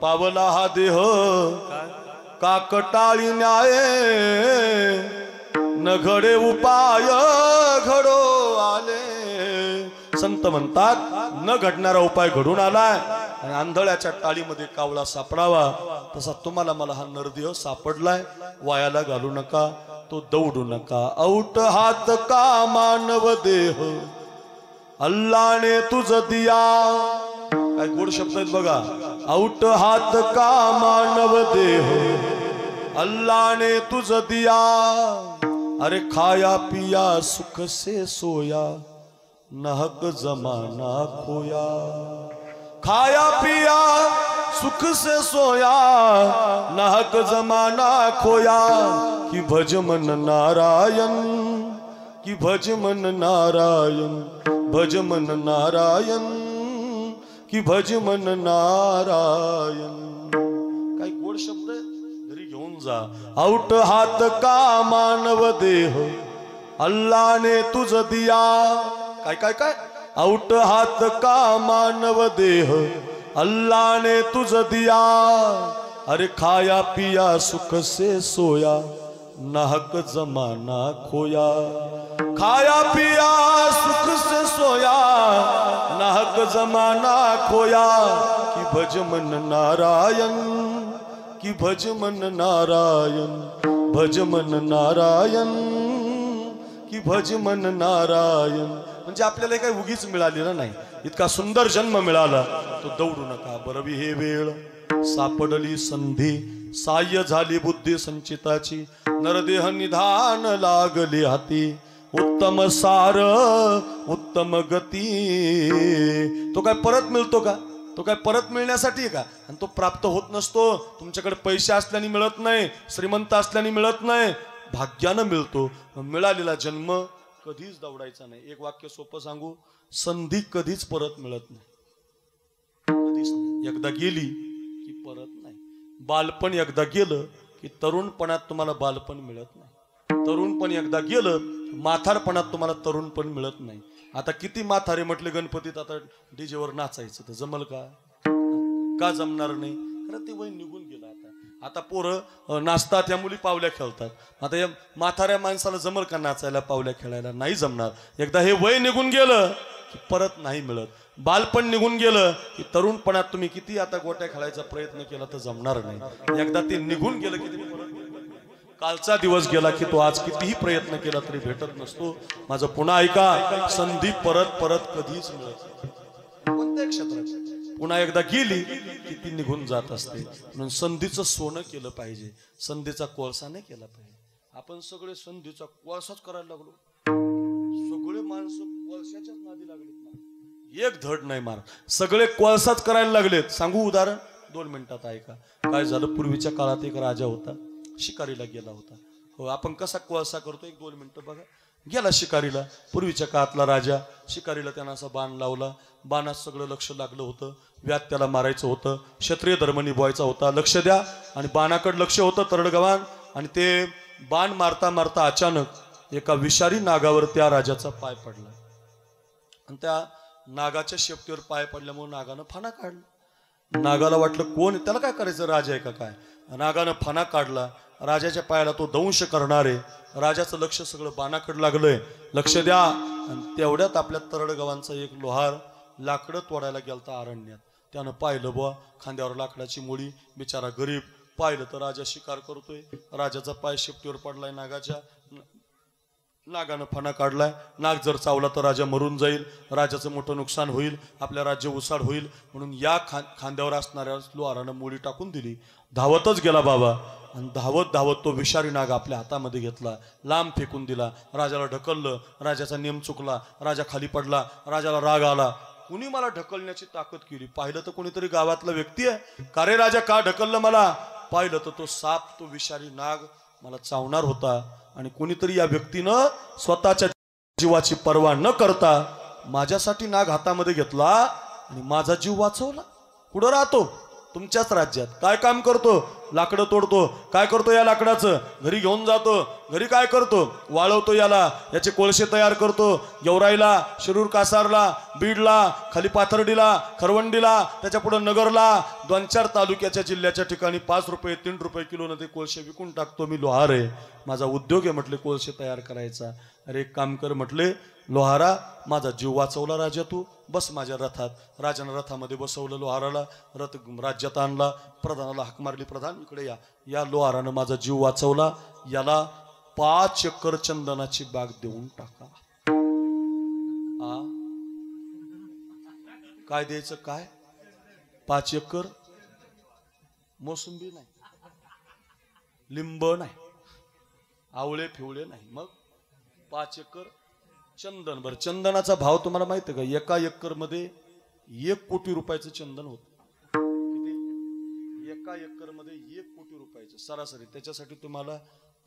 पावला हा देह काकटाळी न्याय न घडे उपाय घडो आले। संत म्हणतात न घडणारा उपाय घडून आलाय आणि आंधळ्याच्या टाळीमध्ये कावळा सापडावा तसा तुम्हाला मला हा नरदेह सापडलाय। वायाला घालू नका, तो दौडू नका। औट हात का मानव देह अल्लाने तुझ दिया। काय गोड शब्द आहेत बघा। औट हात का मानव देह अल्लाने तुझ दिया। अरे खाया पिया सुख से सोया नाहक जमाना खोया। खाया पिया सुख से सोया नाहक जमाना खोया। कि भज मन नारायण, कि भज मन नारायण, भज मन नारायण, कि भज मन नारायण। काय गोड शब्द घरी घेऊन जा। औट हात का मानव देह अल्लाने तुझ दिया। काय काय काय औट हात का मानव देह अल्लाने तुझ दिया। अरे खाया पिया सुख से सोया नाहक जमाना खोया। खाया पिया सुख से सोया नाहक जमाना खोया। कि भज मन नारायण, कि भज मन नारायण, भज मन नारायण, कि भज मन नारायण। म्हणजे आपल्याला काही उगीच मिळालेलं नाही, इतका सुंदर जन्म मिळाला तो दौडू नका। बरवी हे वेळ सापडली संधी, साह्य झाली बुद्धी संचिताची। नरदेह निधान लागली हाती, उत्तम सार उत्तम गती। तो काय परत मिळतो का? तो काय परत मिळण्यासाठी का? आणि तो प्राप्त होत नसतो। तुमच्याकडे पैसे असल्याने मिळत नाही, श्रीमंत असल्याने मिळत नाही, भाग्यानं मिळतो। मिळालेला जन्म कधीच दौडायचा नाही। एक वाक्य सोपं सांगू, संधी कधीच परत मिळत नाही, कधीच नाही। एकदा गेली की परत नाही। बालपण एकदा गेलं की तरुणपणात तुम्हाला बालपण मिळत नाही। तरुणपण एकदा गेलं म्हातारपणात तुम्हाला तरुणपण मिळत नाही। आता किती म्हातारे म्हटले गणपतीत आता डीजेवर नाचायचं तर जमल का? का जमणार नाही? कारण ते वय निघून गेलं। आता पोरं नाचतात, या मुली पावल्या खेळतात। आता या म्हाताऱ्या माणसाला जमल का नाचायला, पावल्या खेळायला? नाही जमणार। एकदा हे वय निघून गेलं की परत नाही मिळत। बालपण निघून गेलं की तरुणपणात तुम्ही किती आता गोट्या खेळायचा प्रयत्न केला तर जमणार नाही। एकदा ते निघून गेलं की कालचा दिवस गेला की तो आज कितीही प्रयत्न केला तरी भेटत नसतो। माझं पुन्हा ऐका, संधी परत परत कधीच मिळत नाही, कोणत्या क्षेत्रात। पुन्हा एकदा गेली की ती निघून जात असते। म्हणून संधीचं सोनं केलं पाहिजे, संधीचा कोळसा नाही केला पाहिजे। आपण सगळे संधीचा कोळसाच करायला लागलो, सगळे माणसं कोळशाच्याच नादी लागलेत ना, एक धड नाही मार, सगळे कोळसाच करायला लागलेत। सांगू उदाहरण, 2 मिनिटात ऐका। काय झालं, पूर्वीच्या काळात एक राजा होता, शिकारीला गेला होता। हो, आपण कसा कोळसा करतो, 1-2 मिनिटं बघा। गेला शिकारीला, पूर्वीच्या काळातला राजा शिकारीला, त्यानं असा बाण लावला, बाणात सगळं लक्ष लागलं होतं, व्यात त्याला मारायचं होतं, क्षत्रिय धर्म निभवायचा होता, लक्ष द्या। आणि बाणाकडे लक्ष होतं तरडगवान, आणि ते बाण मारता मारता अचानक एका विषारी नागावर त्या राजाचा पाय पडला। आणि त्या नागाच्या शेपटीवर पाय पडल्यामुळे नागानं फणा काढला। नागाला वाटलं कोण, त्याला काय करायचं, राजा आहे का काय? नागानं फणा काढला, राजाच्या पायाला तो दंश करणार आहे। राजाचं लक्ष सगळं बाणाकडे लागलंय, लक्ष द्या। आणि तेवढ्यात आपल्या तरडगवांचा एक लोहार लाकडं तोडायला गेलता अरण्यात, त्यानं पाहिलं बुवा खांद्यावर लाकडाची मुळी, बिचारा गरीब। पाहिलं तर राजा शिकार करतोय, राजाचा पाय शेपटीवर पडलाय नागाच्या, नागानं फणा काढलाय। नाग जर चावला तर राजा मरून जाईल, राजाचं मोठं नुकसान होईल, आपल्या राज्य उसाड होईल। म्हणून या खांद्यावर असणाऱ्या लोहारानं मुळी टाकून दिली, धावतच गेला बाबा। आणि धावत धावत तो विषारी नाग आपल्या हातामध्ये घेतला, लांब फेकून दिला, राजाला ढकललं, राजाचा नियम चुकला, राजा खाली पडला, राजाला राग आला। कुणी मला ढकलण्याची ताकद केली? पाहिलं तर कोणीतरी गावातला व्यक्ती आहे, का रे राजा का ढकललं मला? पाहिलं तर तो साप, तो विषारी नाग मला चावणार होता। आणि कोणीतरी या व्यक्तीनं स्वतःच्या जीवाची पर्वा न करता माझ्यासाठी नाग हातामध्ये घेतला आणि माझा जीव वाचवला। कुठं राहतो? तुमच्याच राज्यात। काय काम करतो? लाकडं तोडतो, काय करतो या लाकडाचं घरी घेऊन जातो, घरी काय करतो वाळवतो, याला याचे कोळसे तयार करतो, गेवराईला, शिरूर कासारला, बीडला, खाली पाथर्डीला, खरवंडीला, त्याच्या पुढे नगरला, 2-4 तालुक्याच्या जिल्ह्याच्या ठिकाणी 5 रुपये 3 रुपये किलोनं ते कोळसे विकून टाकतो. मी लोहार आहे, माझा उद्योग आहे म्हटले कोळसे तयार करायचा. अरे एक काम कर म्हटले लोहारा, माझा जीव वाचवला राजा, तू बस माझ्या रथात. राजानं रथामध्ये बसवलं लोहाराला, रथ राज्यात आणला, प्रधानाला हाक मारली, प्रधान इकडे या. या लोहारानं माझा जीव वाचवला, याला 5 एकर चंदनाची बाग देऊन टाका. काय द्यायचं, काय 5 एकर मोसंबी नाही, लिंब नाही, आवळे फिवळे नाही, मग 5 एकर चंदन. बर चंदनाचा भाव तुम्हाला माहिती आहे का? 1 एकर मध्ये 1 कोटी रुपयाचं चंदन होत. किती? 1 एकर मध्ये 1 कोटी रुपयाचं सरासरी. त्याच्यासाठी तुम्हाला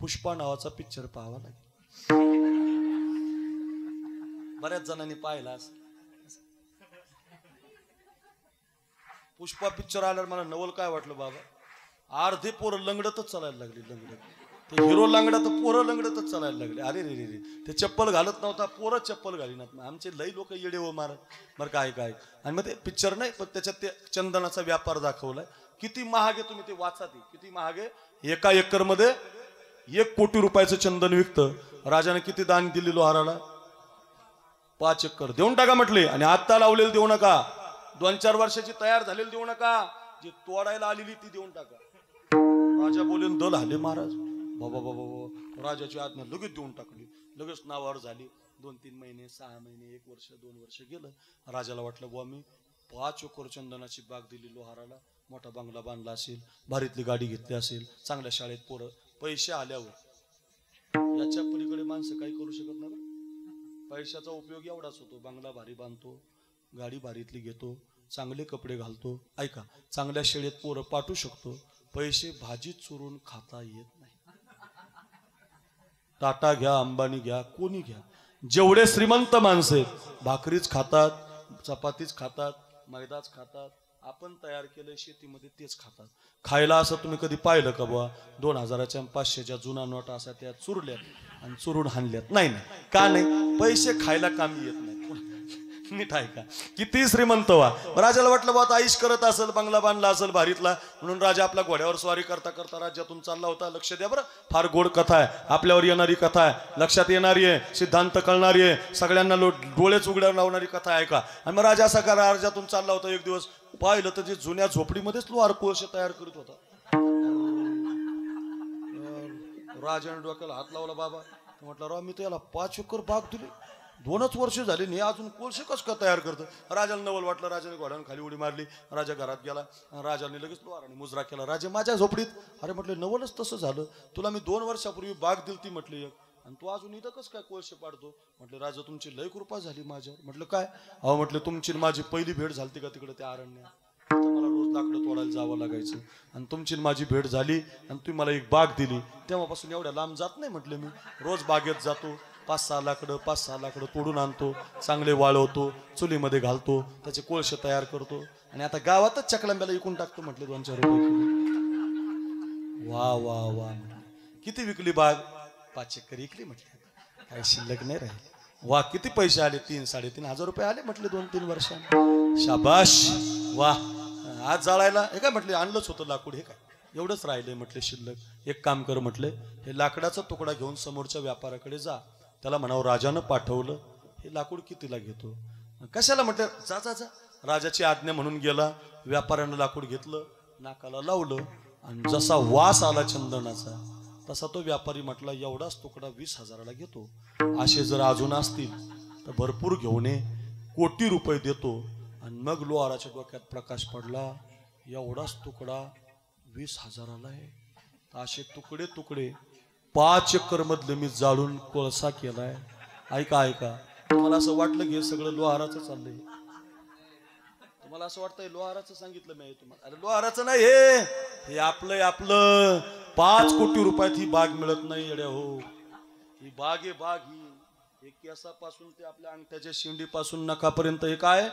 पुष्पा नावाचा पिक्चर पाहावा लागेल. बऱ्याच जणांनी पाहिला. पुष्पा पिक्चर आल्यावर मला नवल काय वाटलं बाबा, अर्धे पोरं लंगडतच चालायला लागली. लंगडत ते हिरो लंगडा तर पोरं लंगडतच चालायला लागले. अरे रे रे रे, ते चप्पल घालत नव्हता, पोरं चप्पल घालीनात. आमचे लई लोक येडे हो मारत बरं काय काय. आणि मग ते पिक्चर नाही पण त्याच्यात ते चंदनाचा व्यापार दाखवलाय. किती महाग आहे, तुम्ही ते वाचा, ते किती महाग आहे. 1 एकर मध्ये 1 कोटी रुपयाचं चंदन विकतं. राजाने किती दान दिली लोहाराला? 5 एकर देऊन टाका म्हटले. आणि आत्ता लावलेलं देऊ नका, 2-4 वर्षाची तयार झालेली देऊ नका, जी तोडायला आलेली ती देऊन टाका. राजा बोले दल हाले महाराज. बाबा बाबा, राजाची आज्ञा लगेच देऊन टाकली. लगेच नावावर झाली. 2-3 महिने, 6 महिने, 1 वर्ष, 2 वर्ष गेलं. राजाला वाटलं बुवा मी 5 एकर चंदनाची बाग दिली लोहाराला, मोठा बंगला बांधला असेल, भारीतली गाडी घेतली असेल, चांगल्या शाळेत पोरं. पैसे आल्यावर याच्या पलीकडे माणसं काही करू शकत नाही. पैशाचा उपयोग एवढाच होतो, बंगला भारी बांधतो, गाडी भारीतली घेतो, चांगले कपडे घालतो. ऐका, चांगल्या शाळेत पोरं पाठवू शकतो. पैसे भाजी चुरून खाता येत नाही. टाटा घ्या, अंबानी घ्या, कोणी घ्या, जेवढे श्रीमंत माणसे भाकरीच खातात, चपातीच खातात, मैदाच खातात. आपण तयार केलं शेतीमध्ये तेच खातात. खायला असं तुम्ही कधी पाहिलं का बुवा 2000च्या 500च्या जुना नोटा असा त्या चुरल्यात आणि चुरून हाणल्यात? नाही नाही. का नाही? पैसे खायला कामी येत नाही. नीट आहे का? किती श्रीमंत व्हा. राजाला वाटलं बा आता आईश करत असेल, बंगला बांधला असेल भारीतला, म्हणून राजा आपल्या घोड्यावर स्वारी करता करता राज्यातून चालला होता. लक्ष द्या बरं, फार गोड कथा आहे, आपल्यावर येणारी कथा आहे, लक्षात येणारी आहे, सिद्धांत कळणारी आहे, सगळ्यांना डोळेच उघड्यावर लावणारी कथा आहे का. आणि मग राजा असा का राज्यातून चालला होता. एक दिवस पाहिलं तर जे जुन्या झोपडीमध्येच लोहार कोळसे तयार करीत होता. राजाने डोक्याला हात लावला. बाबा म्हटलं राव, मी तर याला 5 एकर बाग दिली, 2च वर्ष झाली नाही, अजून कोळसे कसं का तयार करतं. राजाला नवल वाटलं. राजाने घोड्यानं खाली उडी मारली. राजा घरात गेला. राजाने लगेच लोहाराने मुजरा केला. राजा माझ्या झोपडीत. अरे म्हटलं नवलच तसं झालं, तुला मी 2 वर्षापूर्वी बाग दिलती म्हटली एक, आणि तू अजून इथं कसं काय कोळसे पाडतो. म्हटलं राजा तुमची लय कृपा झाली माझ्यावर. म्हटलं काय? अहो म्हटलं तुमची माझी पहिली भेट झाली का तिकडे त्या अरण्यात, मला रोज लाकडं तोडायला जावं लागायचं, आणि तुमची माझी भेट झाली आणि तुम्ही मला एक बाग दिली, तेव्हापासून एवढ्या लांब जात नाही म्हटलं मी. रोज बागेत जातो, 5-6 लाकडं तोडून आणतो, चांगले वाळवतो, चुलीमध्ये घालतो, त्याचे कोळसे तयार करतो, आणि आता गावातच चकलांब्याला विकून टाकतो म्हटले 2-4 रुपये किलो. वा वा वा. किती विकली बाग? 5 एकर विकली म्हटले, काही शिल्लक नाही राहील. वा किती पैसे आले? 3-3.5 हजार रुपये आले म्हटले 2-3 वर्षांनी. शाबाश, वा. आज जाळायला हे काय म्हटले, आणलंच होतं लाकूड, हे काय एवढंच राहिले म्हटले शिल्लक. एक काम कर म्हटले, हे लाकडाचा तुकडा घेऊन समोरच्या व्यापाराकडे जा, त्याला म्हणावं राजानं पाठवलं, हे लाकूड कितीला घेतो. कशाला म्हटलं, जा जा जा. राजाची आज्ञा म्हणून गेला. व्यापाऱ्यानं लाकूड घेतलं, नाकाला लावलं, आणि जसा वास आला चंदनाचा तसा तो व्यापारी म्हटला एवढाच तुकडा 20,000ला घेतो, असे जर अजून असतील तर भरपूर घेऊन ये, कोटी रुपये देतो. आणि मग लोहाराच्या डोक्यात प्रकाश पडला, एवढाच तुकडा 20,000ला आहे. असे तुकडे तुकडे 5 एकर मधले मी जाळून कोळसा केलाय. ऐका ऐका, तुम्हाला असं वाटलं की हे सगळं लोहाराचं चाललंय? तुम्हाला असं वाटतंय लोहाराचं सांगितलं मी तुम्हाला? अरे लोहाराचं नाही, हे आपलं आपलं. 5 कोटी रुपयात ही बाग मिळत नाही येड्या हो. ही बाग आहे बाग. ही केसापासून ते आपल्या अंगठ्याच्या शिंडीपासून नखापर्यंत हे काय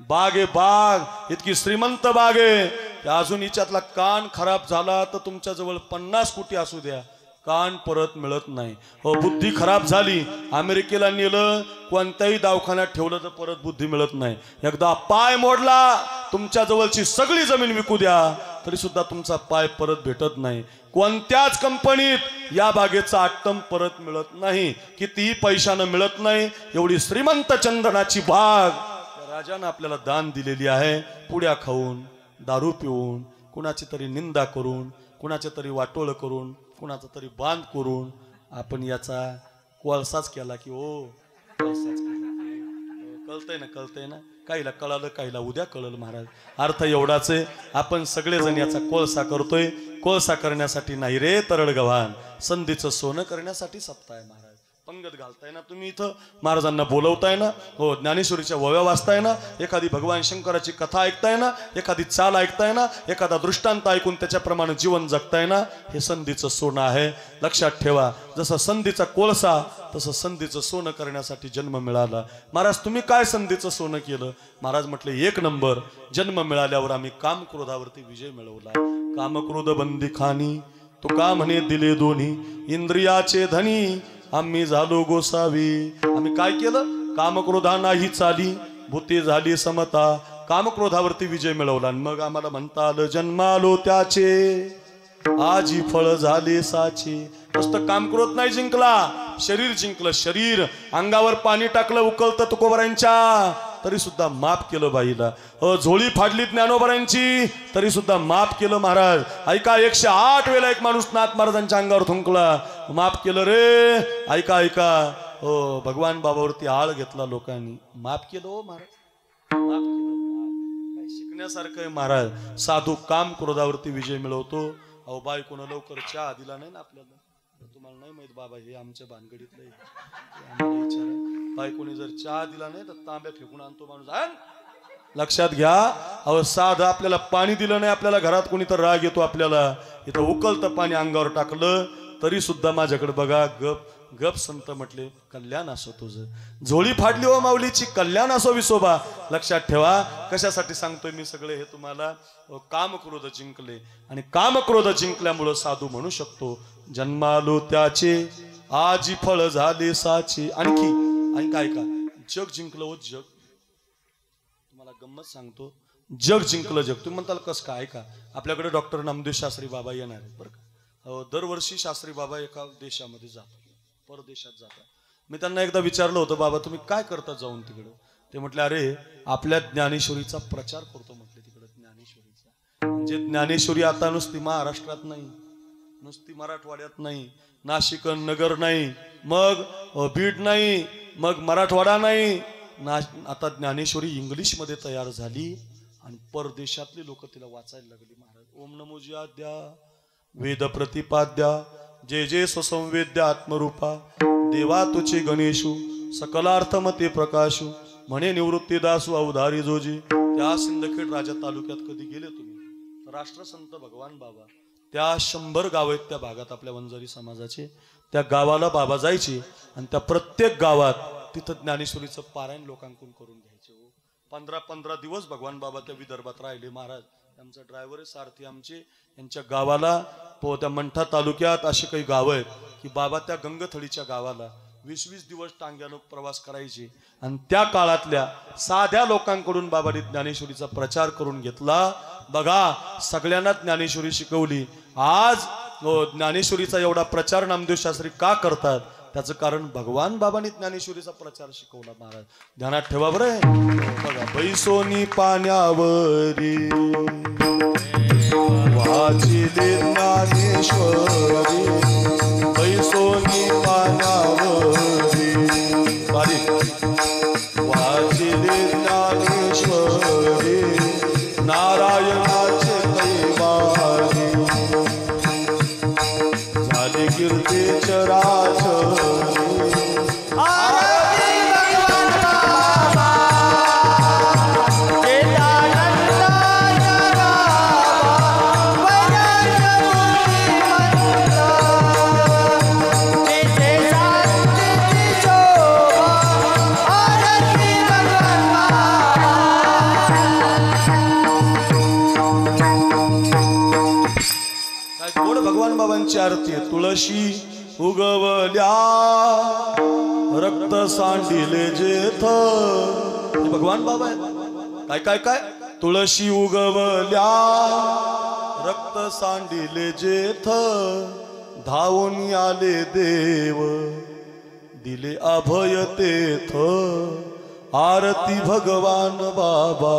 बाग आहे बाग, इतकी श्रीमंत बाग आहे. अजून हिच्यातला कान खराब झाला तर तुमच्या जवळ 50 कोटी असू द्या, कान परत मिळत नाही. हो, बुद्धी खराब झाली, अमेरिकेला नेलं, कोणत्याही दवाखान्यात ठेवलं तर परत बुद्धी मिळत नाही. एकदा पाय मोडला, तुमच्या जवळची सगळी जमीन विकू द्या तरी सुद्धा तुमचा पाय परत भेटत नाही. कोणत्याच कंपनीत या बागेचा आट्टम परत मिळत नाही, कितीही पैशानं मिळत नाही. एवढी श्रीमंत चंदनाची बाग राजानं आपल्याला दान दिलेली आहे. पुड्या खाऊन, दारू पिऊन, कुणाची तरी निंदा करून, कुणाचे तरी वाटोळ करून, कुणाचा तरी बांध करून आपण याचा कोळसाच केला की हो कोळसाच केला. कळतंय ना काहीला कळालं, काहीला उद्या कळलं महाराज. अर्थ एवढाच आहे, आपण सगळेजण याचा कोळसा करतोय. कोळसा करण्यासाठी नाही रे तरळ गव्हाण, संधीचं सोनं करण्यासाठी सप्ताह आहे महाराज. पंगत घालताय ना तुम्ही इथं, महाराजांना बोलवताय ना, हो ज्ञानेश्वरीच्या वव्या वाचताय ना, एखादी भगवान शंकराची कथा ऐकताय ना, एखादी चाल ऐकताय ना, एखादा दृष्टांत ऐकून त्याच्याप्रमाणे जीवन जगताय ना, हे संधीचं सोनं आहे. लक्षात ठेवा, जसं संधीचा कोळसा तसं संधीचं सोनं करण्यासाठी जन्म मिळाला. महाराज तुम्ही काय संधीचं सोनं केलं? महाराज म्हटले 1 नंबर, जन्म मिळाल्यावर आम्ही काम क्रोधावरती विजय मिळवला. काम क्रोध बंदी खानी, तुका म्हणे दिले दोन्ही, इंद्रियाचे धनी आम्ही झालो गोसावी. आम्ही काय केलं? कामक्रोधा नाही चाली, भूती झाली समता, कामक्रोधावरती विजय मिळवला. मग आम्हाला म्हणता आलं जन्मालो त्याचे, आजी फळ झाले साचे. नुसतं कामक्रोध नाही जिंकला, शरीर जिंकलं. शरीर, अंगावर पाणी टाकलं उकळतं तुकोबरांच्या तरी सुद्धा माफ केलं बाईला. झोळी फाडली ज्ञानोबरांची तरी सुद्धा माफ केलं महाराज. ऐका, 108 वेळा एक माणूस नाथ महाराजांच्या अंगावर थुंकला, माफ केलं रे. ऐका ऐका, हो भगवान बाबावरती आळ घेतला लोकांनी, माफ केलं हो महाराज, माफ केलं. काही शिकण्यासारखं आहे महाराज. साधू काम क्रोधावरती विजय मिळवतो. अहो बायकोनं लवकर चहा दिला नाही ना आपल्याला, तुम्हाला नाही माहित बाबा, हे आमच्या भानगडीतलं बायकोने जर चहा दिला नाही तर तांब्या फेकून आणतो माणूस. लक्षात घ्या. अहो साधं आपल्याला पाणी दिलं नाही, आपल्याला घरात कोणी तर राग येतो आपल्याला. इथं उकळतं पाणी अंगावर टाकलं तरी सुद्धा माझ्याकडे बघा, गप गप संत म्हटले कल्याण असो तुझं. झोळी फाडली हो माऊलीची, कल्याण असो विसोबा. लक्षात ठेवा, कशासाठी सांगतोय मी सगळे हे तुम्हाला. कामक्रोध जिंकले, आणि कामक्रोध जिंकल्यामुळं साधू म्हणू शकतो जन्मालो त्याचे, आजी फळ झाले साचे. आणखी काय का जग जिंकलं हो, जग. तुम्हाला गंमत सांगतो, जग जिंकलं जग. तुम्ही म्हणताल कस काय? का आपल्याकडे डॉक्टर नामदेव शास्त्री बाबा येणार आहेत बरं का. दरवर्षी शास्त्री बाबा एका देशामध्ये जातात, परदेशात जातात. मी त्यांना एकदा विचारलं होतं, बाबा तुम्ही काय करता जाऊन तिकडं? ते म्हटले अरे आपल्या ज्ञानेश्वरीचा प्रचार करतो म्हटले तिकडं. ज्ञानेश्वरीचा म्हणजे ज्ञानेश्वरी आता नुसती महाराष्ट्रात नाही, नुसती मराठवाड्यात नाही, नाशिक नगर नाही, मग बीड नाही, मग मराठवाडा नाही, आता ज्ञानेश्वरी इंग्लिश मध्ये तयार झाली आणि परदेशातले लोक तिला वाचायला लागली. महाराज ओम नमो ज्याद्या वेद प्रतिपाद्या, जे जे स्वसंवेद्य आत्मरूपा, देवा तुचे गणेशू सकलार्थमते प्रकाशू, म्हणे निवृत्ती दासू अवधारी जोजी. त्या सिंदखेड राजा तालुक्यात कधी गेले तुम्ही तर राष्ट्रसंत भगवान बाबा, त्या 100 गाव आहेत त्या भागात आपल्या वंजारी समाजाचे, त्या गावाला बाबा जायचे आणि त्या प्रत्येक गावात तिथं ज्ञानेश्वरीचं पारायण लोकांकडून करून घ्यायचे. 15-15 दिवस भगवान बाबा त्या विदर्भात राहिले. महाराज आमचा ड्रायव्हर सारथी आमचे, यांच्या गावाला त्या मंठा तालुक्यात असे काही गाव आहेत की बाबा त्या गंगथळीच्या गावाला 20-20 दिवस टांग्यानं प्रवास करायचे. आणि त्या काळातल्या साध्या लोकांकडून बाबांनी ज्ञानेश्वरीचा प्रचार करून घेतला. बघा सगळ्यांना ज्ञानेश्वरी शिकवली. आज ज्ञानेश्वरीचा एवढा प्रचार नामदेव शास्त्री का करतात? त्याचं कारण भगवान बाबांनी ज्ञानेश्वरीचा प्रचार शिकवला. महाराज ध्यानात ठेवा बरं. बघा बैसोनी पाण्यावरी वाचिले ज्ञानेश्वरी, बैसोनी पाण्यावरी बारीक वाचिले ज्ञानेश्वरी, नारायणाचे दैवारी झाले कीर्ती चराचरी. गोड भगवान बाबांची आरती आहे. तुळशी उगवल्या रक्त सांडिले जेथ. हे भगवान बाबा आहेत. काय काय काय तुळशी उगवल्या रक्त सांडिले जेथ. धावून आले देव दिले अभय तेथ. आरती भगवान बाबा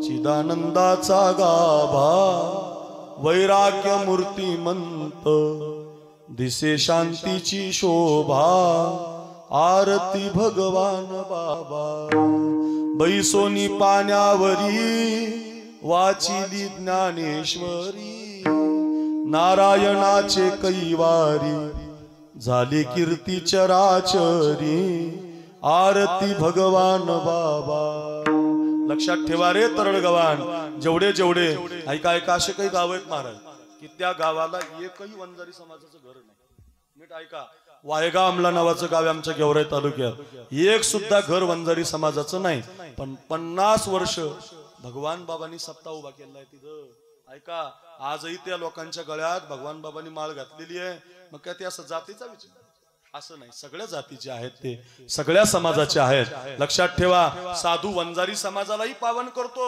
चिदानंदाचा गाभा. वैराग्य मूर्तिमंत दिसे शांतीची शोभा. आरती भगवान बाबा. बैसोनी पाण्यावरी वाचिली ज्ञानेश्वरी. नारायणाचे कैवारी झाली कीर्ती चराचरी. आरती भगवान बाबा. लक्षात ठेवा रे तरडगवान, जेवढे जेवढे ऐका ऐका असे काही गाव आहेत महाराज की त्या गावाला एकही वंजारी समाजाचं घर नाही. नीट ऐका, वायगाव अमला नावाचं गाव आहे आमच्या गेवराई तालुक्यात. एक सुद्धा घर वंजारी समाजाचं नाही. पण 50 वर्ष भगवान बाबांनी सप्ता उभा केलाय तिथं. ऐका, आजही त्या लोकांच्या गळ्यात भगवान बाबांनी माळ घातलेली आहे. मग काय ते असं जातीचा विचार असं नाही, सगळ्या जातीचे आहेत, ते सगळ्या समाजाचे आहेत. लक्षात ठेवा, साधू वंजारी समाजालाही पावन करतो,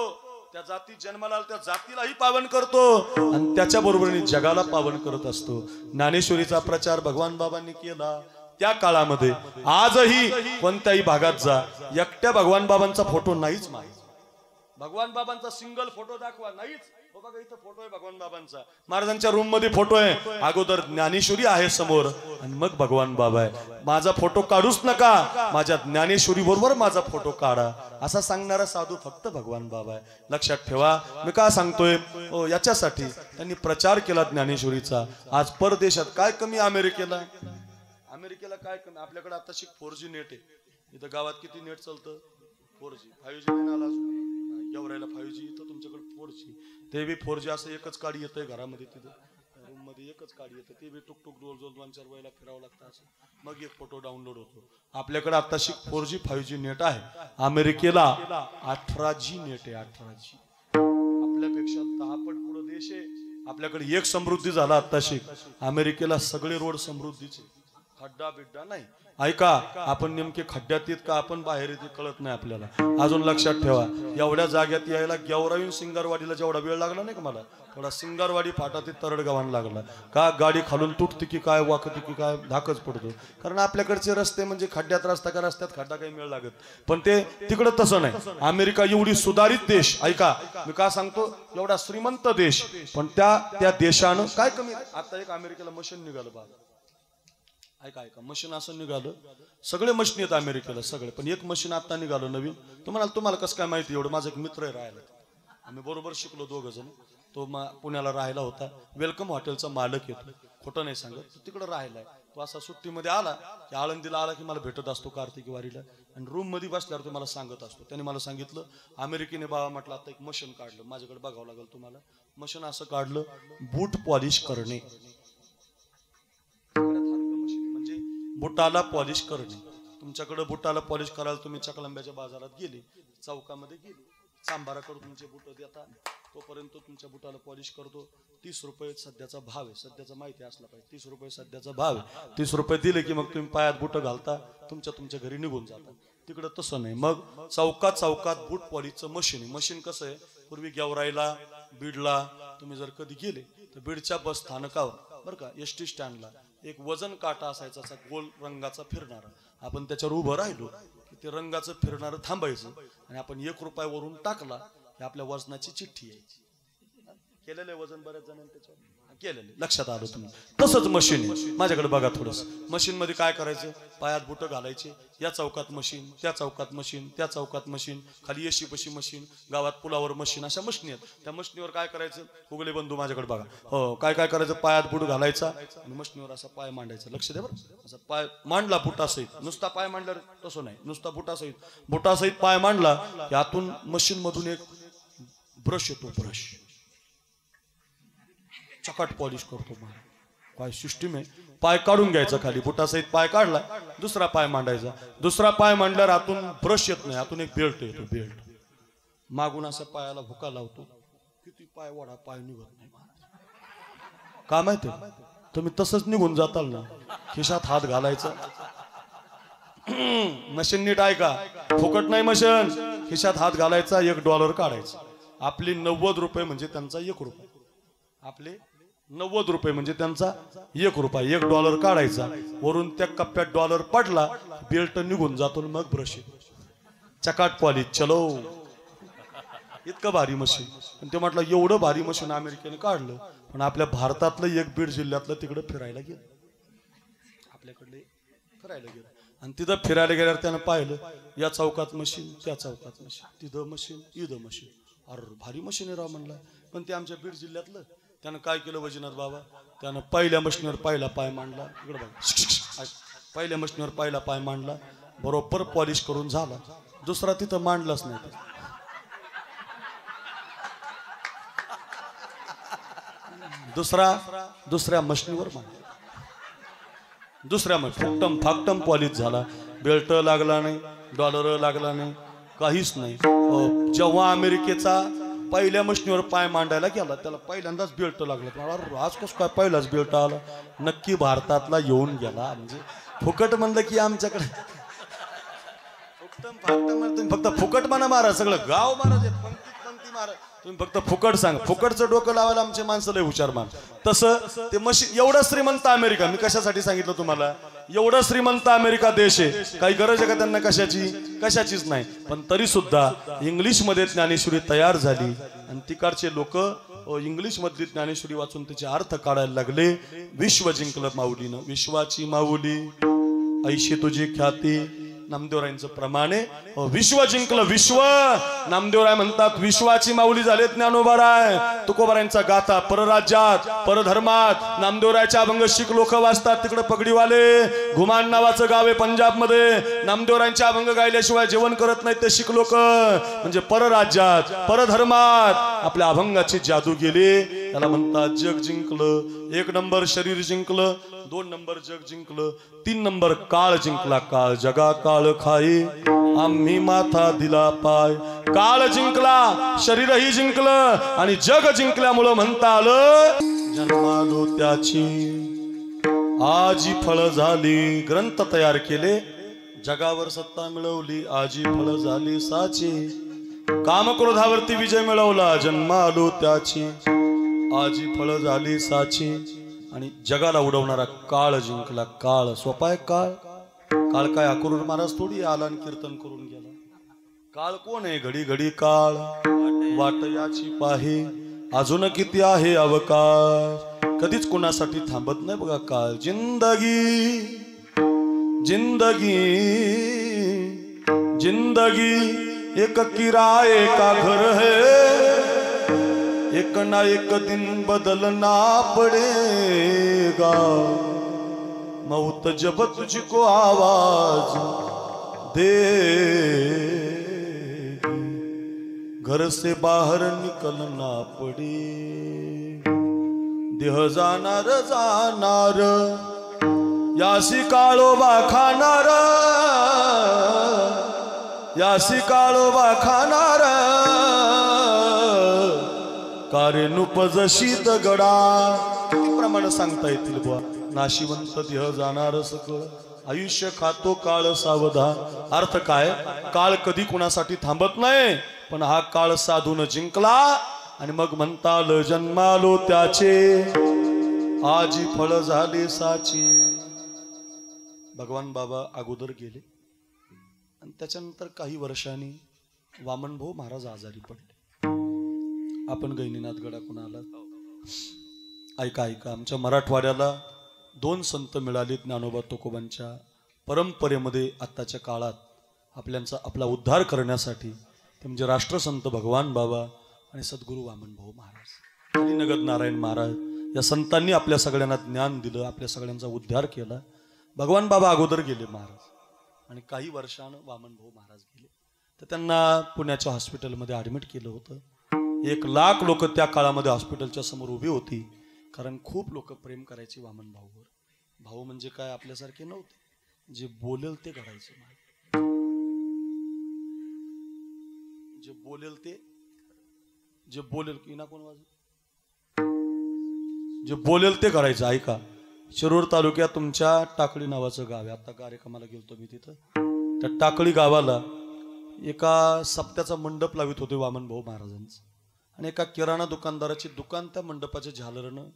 त्या जाती जन्माला त्या जातीलाही पावन करतो आणि त्याच्या बरोबरीने जगाला पावन करत असतो. ज्ञानेश्वरीचा प्रचार भगवान बाबांनी केला त्या काळामध्ये. आजही कोणत्याही भागात जा, एकट्या भगवान बाबांचा फोटो नाहीच माहीत. भगवान बाबांचा सिंगल फोटो दाखवा, नाहीच. बघा इथं फोटो आहे भगवान बाबांचा, महाराजांच्या रूम मध्ये फोटो आहे. अगोदर ज्ञानेश्वरी आहे समोर आणि मग भगवान बाबा आहे. माझा फोटो काढूच नका, माझ्या ज्ञानेश्वरी बरोबर माझा फोटो काढा, असा सांगणारा साधू फक्त भगवान बाबा आहे. लक्षात ठेवा. मी का सांगतोय याच्यासाठी त्यांनी प्रचार केला ज्ञानेश्वरीचा. आज परदेशात काय कमी, अमेरिकेला काय कमी. आपल्याकडे आता 4G नेट आहे. इथं गावात किती नेट चालतं? 4G. 5G नाही आला अजून. एवढ्याला 5G, इथं तुमच्याकडे 4G. ते बी 4G असं एकच काडी येतंय घरामध्ये, तिथं रूम मध्ये एकच काडी येतं. ते बी टुकटुक रोज 2-4 वेळेला फिरावं लागतं असं, मग एक फोटो डाउनलोड होतो. आपल्याकडे आता 4G 5G नेट आहे. अमेरिकेला 18G नेट आहे. 18G. आपल्यापेक्षा 10 पट पुढे देश आहे. आपल्याकडे एक समृद्धी झाला आत्ताशी. अमेरिकेला सगळे रोड समृद्धीचे, खड्डा बिड्डा नाही. ऐका, आपण नेमके खड्ड्यात येत का आपण बाहेर येत कळत नाही आपल्याला. अजून लक्षात ठेवा, एवढ्या जाग्यात यायला गेवराईहून सिंगारवाडीला जेवढा वेळ लागला नाही का मला, थोडा सिंगारवाडी फाटा ते तरडगावान लागला. का गाडी खालून तुटते की काय, वाकते की काय, धाकच पडतो. कारण आपल्याकडचे रस्ते म्हणजे खड्ड्यात रस्ता का रस्त्यात खड्डा काही मेळ लागत. पण ते तिकडं तसं नाही. अमेरिका एवढी सुधारित देश, ऐका मी का सांगतो, एवढा श्रीमंत देश, पण त्या देशानं काय कमी. आता एक अमेरिकेला मशीन निघालं बा. ऐका ऐका, मशीन असं निघालं, सगळे मशीन आहेत अमेरिकेला सगळे, पण एक मशीन आता निघालं नवीन. तुम्हाला कसं काय माहिती एवढं. माझा एक मित्र आहे राहायला, आम्ही बरोबर शिकलो 2 जण. तो पुण्याला राहायला होता. वेलकम हॉटेलचा मालक येतो, खोटं नाही सांगत, तिकडं राहायला आहे. तो असा सुट्टीमध्ये आला की आळंदीला आला की मला भेटत असतो कार्तिकी वारीला, आणि रूम मध्ये बसल्यावर तो मला सांगत असतो. त्याने मला सांगितलं, अमेरिकेने बाबा म्हटलं आता एक मशीन काढलं, माझ्याकडे बघावं लागेल तुम्हाला. मशीन असं काढलं, बूट पॉलिश करणे. बुटाला पॉलिश करणे. तुमच्याकडे बुटाला पॉलिश करायला तुम्ही चकलंब्याच्या बाजारात गेले, चौकामध्ये गेले, सांबाराकडे तुमचे बुट देता, तोपर्यंत तुमच्या बुटाला पॉलिश करतो. 30 रुपये सध्याचा भाव आहे. सध्याचा माहिती असला पाहिजे, 30 रुपये सध्याचा भाव आहे. 30 रुपये दिले की मग तुम्ही पायात बुट घालता, तुमच्या घरी निघून जाता. तिकडं तसं नाही. मग चौकात बूट पॉलिशचं मशीन आहे. मशीन कसं आहे, पूर्वी गेवराईला, बीडला तुम्ही जर कधी गेले तर बीडच्या बस स्थानकावर बरं का, एसटी स्टँडला एक वजन काटा असायचा, असा गोल रंगाचा फिरणारा. आपण त्याच्यावर उभं राहिलो की ते रंगाचं फिरणारं थांबायचं, आणि आपण 1 रुपया वरून टाकला की आपल्या वजनाची चिठ्ठी यायची. केलेलं वजन बऱ्याच जणांनी त्याच्यावर केलेले, लक्षात आलं तुम्ही. तसंच मशीन आहे माझ्याकडे बघा. थोडस मशीन मध्ये काय करायचं, पायात बुट घालायचे, या चौकात मशीन, त्या चौकात मशीन, त्या चौकात मशीन, खाली एशी पशी मशीन, गावात पुलावर मशीन, अशा मशीनी आहेत. त्या मशीनीवर काय करायचं, उगले बंधू माझ्याकडे बघा, हो काय करायचं, पायात बुट घालायचा आणि मशीनीवर असा पाय मांडायचा. लक्ष द्या बरं, असा पाय मांडला बुटासहित, नुसता पाय मांडला तसं नाही, नुसता बुटासहित पाय मांडला की आतून मशीन मधून एक ब्रश येतो, ब्रश चकाट पॉलिश करतो. काय सिस्टीम आहे. पाय काढून घ्यायचा खाली, बुटासहित पाय काढला, दुसरा पाय मांडायचा. दुसरा पाय मांडल्यावर आतून ब्रश येत नाही, आतून एक बेल्ट येतो. बेल्ट मागून असा पायाला भुका लावतो. किती पाय वडा, पाय निघत नाही. का माहिती तुम्ही तसंच निघून जाताल ना, खिशात हात घालायचा. मशीन नीट आहे का, फुकट नाही मशीन. खिशात हात घालायचा, $1 काढायचा. आपले 90 रुपये म्हणजे त्यांचा ₹1. आपले 90 रुपये म्हणजे त्यांचा ₹1. $1 काढायचा, वरून त्या कप्प्यात डॉलर पडला, बेल्ट निघून जातो. मग ब्रश चकाट पॉलिश चलो. इतकं भारी मशीन. पण ते म्हटलं एवढं भारी मशीन अमेरिकेने काढलं, पण आपल्या भारतातलं एक बीड जिल्ह्यातलं तिकडे फिरायला गेलं, आपल्याकडे फिरायला गेलं. आणि तिथं फिरायला गेल्यावर त्यानं पाहिलं, या चौकात मशीन, त्या चौकात मशीन, तिथं मशीन, इथं मशीन. अरे भारी मशीन आहे राव म्हणला. पण ते आमच्या बीड जिल्ह्यातलं. त्यानं काय केलं वैजनाथ बाबा, त्यानं पहिल्या मशीनवर पहिला पाय मांडला. इकडे बघा, पहिल्या मशीनवर पहिला पाय मांडला, बरोबर पॉलिश करून झाला. दुसरा तिथं मांडलाच नाही. दुसऱ्या मशीनवर मांडला. दुसऱ्या फुकटम फाकटम पॉलिश झाला. बेल्ट लागला नाही, डॉलर लागला नाही, काहीच नाही. जेव्हा अमेरिकेचा पहिल्या मशीनवर पाय मांडायला गेला, त्याला पहिल्यांदाच बेल्ट लागला. आज कसं काय पहिलाच बेल्ट आला. नक्की भारतातला येऊन गेला. म्हणजे फुकट म्हणलं की आमच्याकडे फुकटम फाकटम म्हणलं, तुम्ही फक्त फुकट म्हणा मारा, सगळं गाव मारा, पंक्ती मारा, तुम्ही फक्त फुकट सांग. फुकटचं डोकं लावायला आमचे माणसं लय हुशार मान. तसं ते मशीन. एवढं श्रीमंत अमेरिका, मी कशासाठी सांगितलं तुम्हाला, एवढं श्रीमंत अमेरिका देश आहे, काही गरज आहे का त्यांना कशाचीच नाही. पण तरी सुद्धा इंग्लिश मध्ये ज्ञानेश्वरी तयार झाली आणि तिकडचे लोक इंग्लिश मधली ज्ञानेश्वरी वाचून त्याचे अर्थ काढायला लागले. विश्व जिंकलं माऊलीनं. विश्वाची माऊली ऐशी तुझी ख्याती. नामदेवरायांचं प्रमाणे विश्व जिंकलं. विश्व. नामदेवराय म्हणतात विश्वाची माऊली झाले ज्ञानोबाराय. तुकोबारायांचा गाथा परराज्यात परधर्मात नामदेवरायच्या अभंग शीख लोक वाचतात. तिकडे पगडीवाले घुमान नावाचं गाव आहे पंजाब मध्ये. नामदेवरायांचे अभंग गायल्याशिवाय जेवण करत नाहीत ते शीख लोक. म्हणजे परराज्यात परधर्मात आपल्या अभंगाची जादू गेली. त्याला म्हणतात जग जिंकलं. 1 नंबर शरीर जिंकलं, 2 नंबर जग जिंकलं, 3 नंबर काळ जिंकला. काळ जगा काळ खाई आम्ही माथा दिला पाय. काळ जिंकला, शरीरही जिंकलं आणि जग जिंकल्यामुळं म्हणता आलं जन्मालो त्याची आजी फळ झाली. ग्रंथ तयार केले, जगावर सत्ता मिळवली, आजी फळ झाली साची. कामक्रोधावरती विजय मिळवला, जन्मालो त्याची आजी फळ झाली साची. आणि जगाला उडवणारा काळ जिंकला. काळ सोपा आहे काळ. काळ काय अक्रूर महाराज थोडी आला आणि कीर्तन करून गेला. काळ कोण आहे, घडी घडी काळ वाट याची पाहे. अजून किती आहे अवकाश, कधीच कोणासाठी थांबत नाही बघा काळ. जिंदगी जिंदगी जिंदगी एक किराए का घर है. एक ना एक दिन बदलना पड़ेगा. मौत जब तुझको आवाज दे, घर से बाहर निकलना पड़े. देह जाणार जाणार यासी काळोबा खाणार. यासी काळोबा खाणार. कारे नुपजशी दगडा. किती प्रमाण सांगता येतील बुवा. नाशिवंत देह जाणार सकळ. आयुष्य खातो काळ सावधान. अर्थ काय, काळ कधी कुणासाठी थांबत नाही, पण हा काळ साधून जिंकला. आणि मग म्हणता आलं जन्मालो त्याचे आजी फळ झाले साची. भगवान बाबा अगोदर गेले आणि त्याच्यानंतर काही वर्षांनी वामनभाऊ महाराज आजारी पडले. आपण गैनीनाथ गडाकडून आला. ऐका ऐका, आमच्या मराठवाड्याला 2 संत मिळाले ज्ञानोबा तुकोबांच्या परंपरेमध्ये आत्ताच्या काळात आपला उद्धार करण्यासाठी. ते म्हणजे राष्ट्रसंत भगवान बाबा आणि सद्गुरू वामनभाऊ महाराज आणि नगद नारायण महाराज. या संतांनी आपल्या सगळ्यांना ज्ञान दिलं, आपल्या सगळ्यांचा उद्धार केला. भगवान बाबा अगोदर गेले महाराज आणि काही वर्षानं वामनभाऊ महाराज गेले. तर त्यांना पुण्याच्या हॉस्पिटलमध्ये ॲडमिट केलं होतं. 1 लाख लोक त्या काळामध्ये हॉस्पिटलच्या समोर उभी होती, कारण खूप लोक प्रेम करायचे वामन भाऊवर. भाऊ म्हणजे काय आपल्यासारखे नव्हते, जे बोलेल ते घडायचे. जे बोलेल की ना कोण वाजव जे बोलेल ते करायचं. ऐका, शिरूर तालुक्यात तुमच्या टाकळी नावाचं गाव आहे. आता कार्यक्रमाला गेलतो मी तिथं. त्या टाकळी गावाला एका सप्त्याचा मंडप लावित होते वामन भाऊ महाराजांचं. आणि एका किराणा दुकानदाराची दुकान त्या मंडपाच्या झालरनं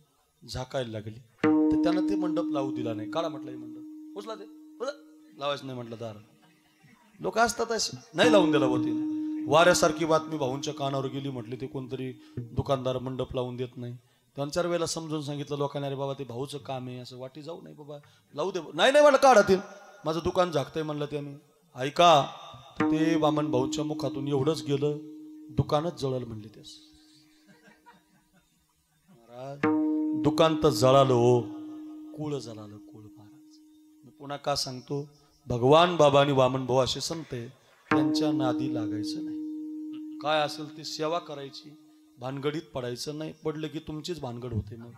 झाकायला लागली. तर त्यानं ते मंडप लावू दिला नाही. काढा म्हटलं हे मंडप, उचला ते, लावायचं नाही म्हटलं. दार लोक असतात असे, नाही लावून दिला होती. वाऱ्यासारखी बातमी भाऊंच्या कानावर गेली. म्हटली ते कोणतरी दुकानदार मंडप लावून देत नाही. 2-4 वेळेला समजून सांगितलं लोकांना, अरे बाबा ते भाऊचं काम आहे, असं वाटी जाऊ नाही बाबा, लावू दे. नाही नाही म्हणलं, काढा ते, माझं दुकान झाकतंय म्हणलं त्याने. ऐका, ते वामन भाऊच्या मुखातून एवढंच गेलं, दुकानच जळल म्हणले. त्यास महाराज दुकान तर जळालं हो, कुळ जळालं, कुळ. महाराज मी पुन्हा का सांगतो, भगवान बाबा आणि वामन भाऊ असे संत आहे, त्यांच्या नादी लागायचं नाही. काय असेल ती सेवा करायची, भानगडीत पडायचं नाही. पडलं की तुमचीच भानगड होते. मग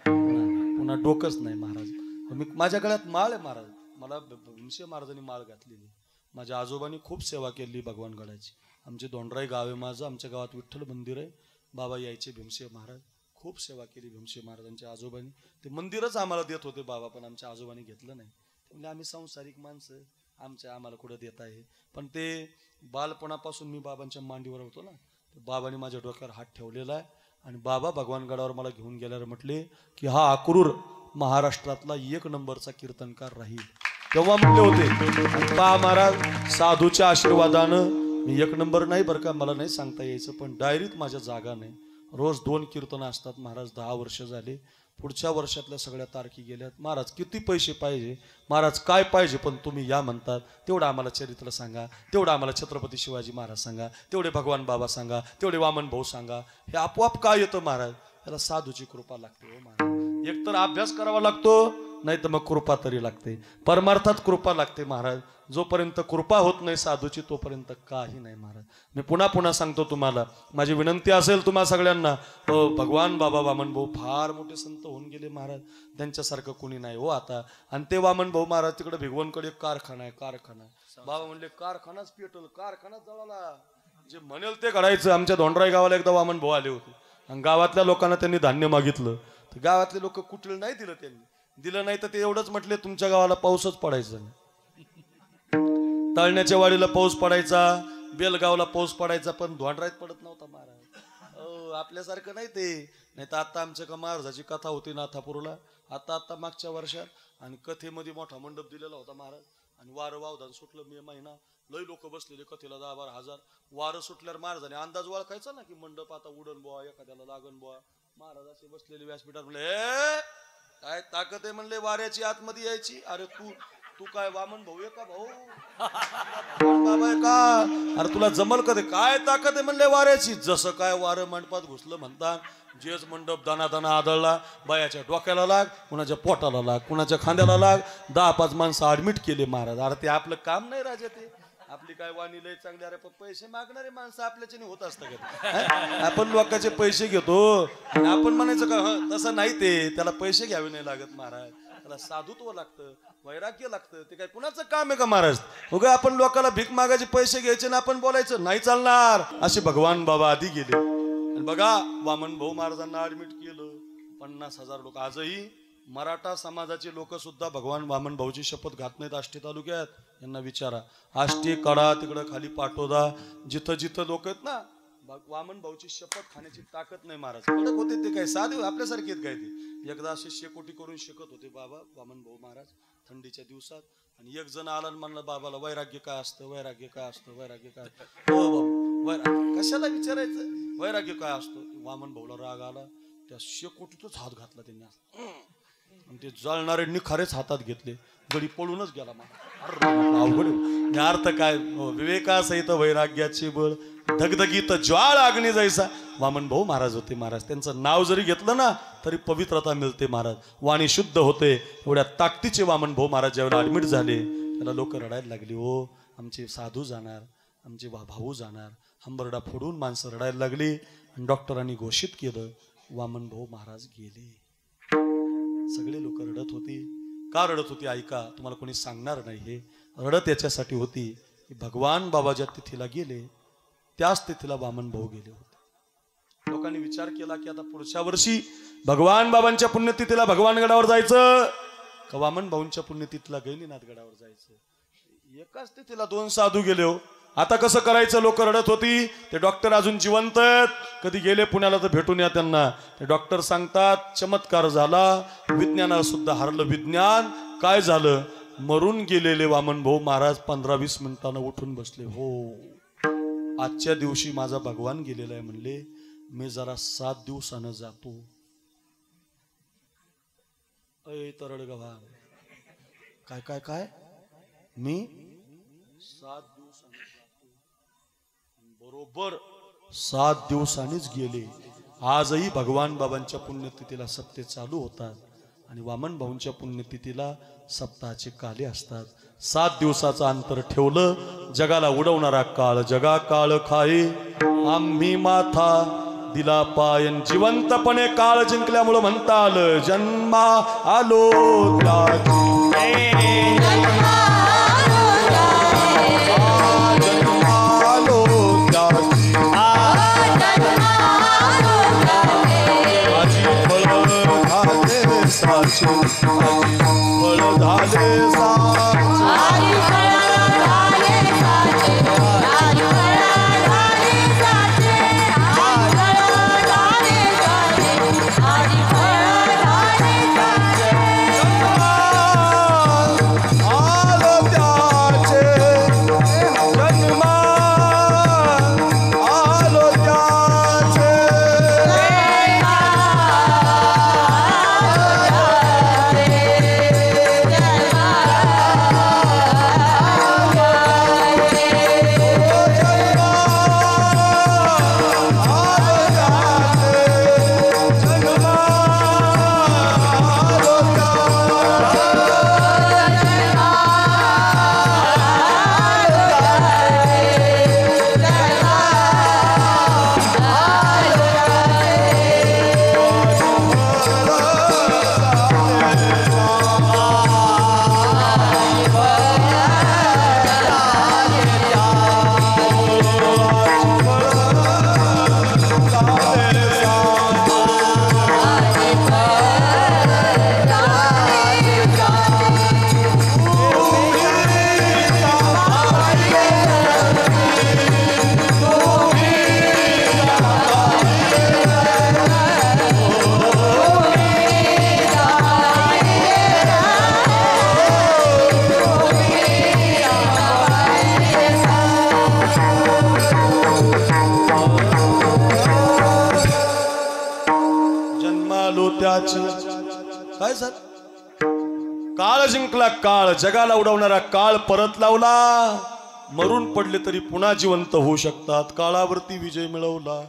पुन्हा डोकंच नाही. महाराज मी, माझ्या गळ्यात माळ आहे महाराज, मला भीमसे महाराजांनी माळ घातलेली. माझ्या आजोबांनी खूप सेवा केली भगवानगडाची. आमचे दोंडराई गाव आहे माझं, आमच्या गावात विठ्ठल मंदिर आहे. बाबा यायचे भीमसे महाराज, खूप सेवा केली भीमसे महाराजांच्या आजोबांनी. ते मंदिरच आम्हाला देत होते बाबा, पण आमच्या आजोबांनी घेतलं नाही. म्हणजे आम्ही सांसारिक माणसं, आम्हाला कुठं देत आहे. पण ते बालपणापासून मी बाबांच्या मांडीवर होतो ना, बाबांनी माझ्या डोक्यावर हात ठेवलेला आहे. आणि बाबा भगवानगडावर मला घेऊन गेल्यावर म्हटले की हा अक्रूर महाराष्ट्रातला 1 नंबरचा कीर्तनकार राहील. तेव्हा म्हटले होते. पहा महाराज, साधूच्या आशीर्वादानं मी 1 नंबर नाही बरं का, मला नाही सांगता यायचं, पण डायरीत माझ्या जागा नाही. रोज 2 कीर्तन असतात महाराज. 10 वर्ष झाले. पुढच्या वर्षातल्या सगळ्या तारखी गेल्यात. महाराज किती पैसे पाहिजे, महाराज काय पाहिजे, पण तुम्ही या म्हणतात. तेवढं आम्हाला चरित्र सांगा, तेवढं आम्हाला छत्रपती शिवाजी महाराज सांगा, तेवढे भगवान बाबा सांगा, तेवढे वामन भाऊ सांगा. हे आपोआप काय येतं महाराज, त्याला साधूची कृपा लागते हो महाराज. एकतर अभ्यास करावा लागतो, नाही तर मग कृपा तरी लागते. परमार्थात कृपा लागते महाराज. जोपर्यंत कृपा होत नाही साधूची, तोपर्यंत काही नाही महाराज. मी पुन्हा सांगतो तुम्हाला, माझी विनंती असेल तुम्हा सगळ्यांना, भगवान बाबा वामन भाऊ फार मोठे संत होऊन गेले महाराज, त्यांच्यासारखं कोणी नाही हो आता. आणि ते वामन भाऊ महाराज तिकडे भिगवणकडे एक कारखाना आहे, कारखाना. बाबा म्हणले कारखानाच पेटल, कारखानाच जळाला, जे म्हणेल ते घडायचं. आमच्या दोंडराई गावाला एकदा वामन भाऊ आले होते आणि गावातल्या लोकांना त्यांनी धान्य मागितलं. तर गावातले लोक कुठलं नाही दिलं, त्यांनी दिलं नाही. तर ते एवढंच म्हटले, तुमच्या गावाला पाऊसच पडायचा नाही. तळण्याच्या वाडीला पाऊस पडायचा, बेलगावला पाऊस पडायचा, पण दोंडराईत पडत नव्हता महाराज. आपल्यासारखं नाही ते. नाही तर आता आमच्या का महाराजाची कथा होती नाथापूरला, आता मागच्या वर्षात, आणि कथेमध्ये मोठा मंडप दिलेला होता महाराज. आणि वारं वावधान सुटलं, मे महिना, लय लोक बसलेले कथेला, 10-12 हजार. वारं सुटल्यावर महाराजाने अंदाज ओळखायचा ना की मंडप आता उडन बुवा, एखाद्याला लागन बुवा. महाराज असे बसलेले व्यासपीठात म्हणले, काय ताकद आहे म्हणले वाऱ्याची आतमध्ये यायची. अरे तू काय वामन भाऊ आहे का भाऊ, बाबा आहे का, अरे तुला जमल कधी, काय ताकद आहे म्हणले वाऱ्याची. जसं काय वारं मंडपात घुसलं म्हणतात, जेच मंडप दाना आदळला. बायाच्या डोक्याला लाग, कुणाच्या पोटाला लाग, कुणाच्या खांद्याला लाग. 10-5 माणसं ऍडमिट केले महाराज. अरे ते आपलं काम नाही राजा, ते आपली काय वाणी लय चांगली. अरे पण पैसे मागणारे माणसं आपल्याच्याने होत असतं का, आपण लोकांचे पैसे घेतो आणि आपण म्हणायचं का तसं नाही. ते त्याला पैसे घ्यावे नाही लागत महाराज, त्याला साधुत्व लागतं, वैराग्य लागतं. ते काय कुणाचं काम आहे का महाराज. उगा आपण लोकांना भीक मागायचे, पैसे घ्यायचे ना आपण बोलायचं नाही चालणार. असे भगवान बाबा आधी गेले. आणि बघा वामन भाऊ महाराजांना ऍडमिट केलं, 50,000 लोक. आजही मराठा समाजाचे लोक सुद्धा भगवान वामन भाऊची शपथ घात नाहीत. आष्टी तालुक्यात यांना विचारा, आष्टी कडा तिकडं खाली पाटोदा, जिथं लोक आहेत ना, वामन भाऊची शपथ खाण्याची ताकद नाही महाराज. कडक होते ते, काय साधे आपल्यासारखे आहेत काय ते. एकदा असे शेकोटी करून शेकत होते बाबा वामन भाऊ महाराज थंडीच्या दिवसात. आणि एक जण आला म्हणलं बाबाला, वैराग्य काय असतं, वैराग्य काय असतं, वैराग्य काय. हो बाबा, कशाला विचारायचं वैराग्य काय असतं. वामन भाऊला राग आला, त्या शेकोटीतच हात घातला त्यांनी आणि ते जळणारे निखारेच हातात घेतले. गडी पळूनच गेला मला. अवघड अर्थ काय, विवेकासहित वैराग्याची बळ, धगधगीत ज्वाळ अग्नी जैसा. वामन भाऊ महाराज होते महाराज. त्यांचं नाव जरी घेतलं ना तरी पवित्रता मिळते महाराज, वाणी शुद्ध होते. एवढ्या ताकदीचे वामन भाऊ महाराज ज्यावेळेला ऍडमिट झाले, त्याला लोक रडायला लागली. हो आमचे साधू जाणार, आमचे भाऊ जाणार. हंबरडा फोडून माणसं रडायला लागली. आणि डॉक्टरांनी घोषित केलं, वामन भाऊ महाराज गेले. सगळे लोक रडत होती. का रडत होती ऐका, तुम्हाला कोणी सांगणार नाही. हे रडत याच्यासाठी होती की भगवान बाबा ज्या तिथीला गेले त्याच तिथीला वामन भाऊ गेले होते. लोकांनी विचार केला की आता पुढच्या वर्षी भगवान बाबांच्या पुण्यतिथीला भगवानगडावर जायचं का वामन भाऊंच्या पुण्यतिथीला गहिनीनाथ गडावर जायचं. एकाच तिथीला दोन साधू गेले हो. आता कसं करायचं. लोक रडत होती. ते डॉक्टर अजून जिवंत आहेत. कधी गेले पुण्याला तर भेटून या त्यांना. ते डॉक्टर सांगतात चमत्कार झाला. विज्ञानाला सुद्धा हरलं विज्ञान. काय झालं. मरून गेलेले वामन भाऊ महाराज 15-20 मिनिटांना उठून बसले. हो आजच्या दिवशी माझा भगवान गेलेला आहे म्हणले. मी जरा 7 दिवसानं जातो. अय तरड गव्हा काय काय काय मी 7 दिवसांनी जातो. बरोबर 7 दिवसांनीच गेले. आजही भगवान बाबांच्या पुण्यतिथीला सप्ते चालू होतात आणि वामन भाऊंच्या पुण्यतिथीला सप्ताहाचे काले असतात. 7 दिवसाचं अंतर ठेवलं. जगाला उडवणारा काळ जगा काळ खाई. आम्ही माथा दिला पायन. जिवंतपणे काळ जिंकल्यामुळं म्हणता आलं जन्मा आलो काय झालं. काळ जिंकला काळ. जगाला उडवणारा काळ परत लावला. मरून पडले तरी पुन्हा जिवंत होऊ शकतात. काळावरती विजय मिळवला.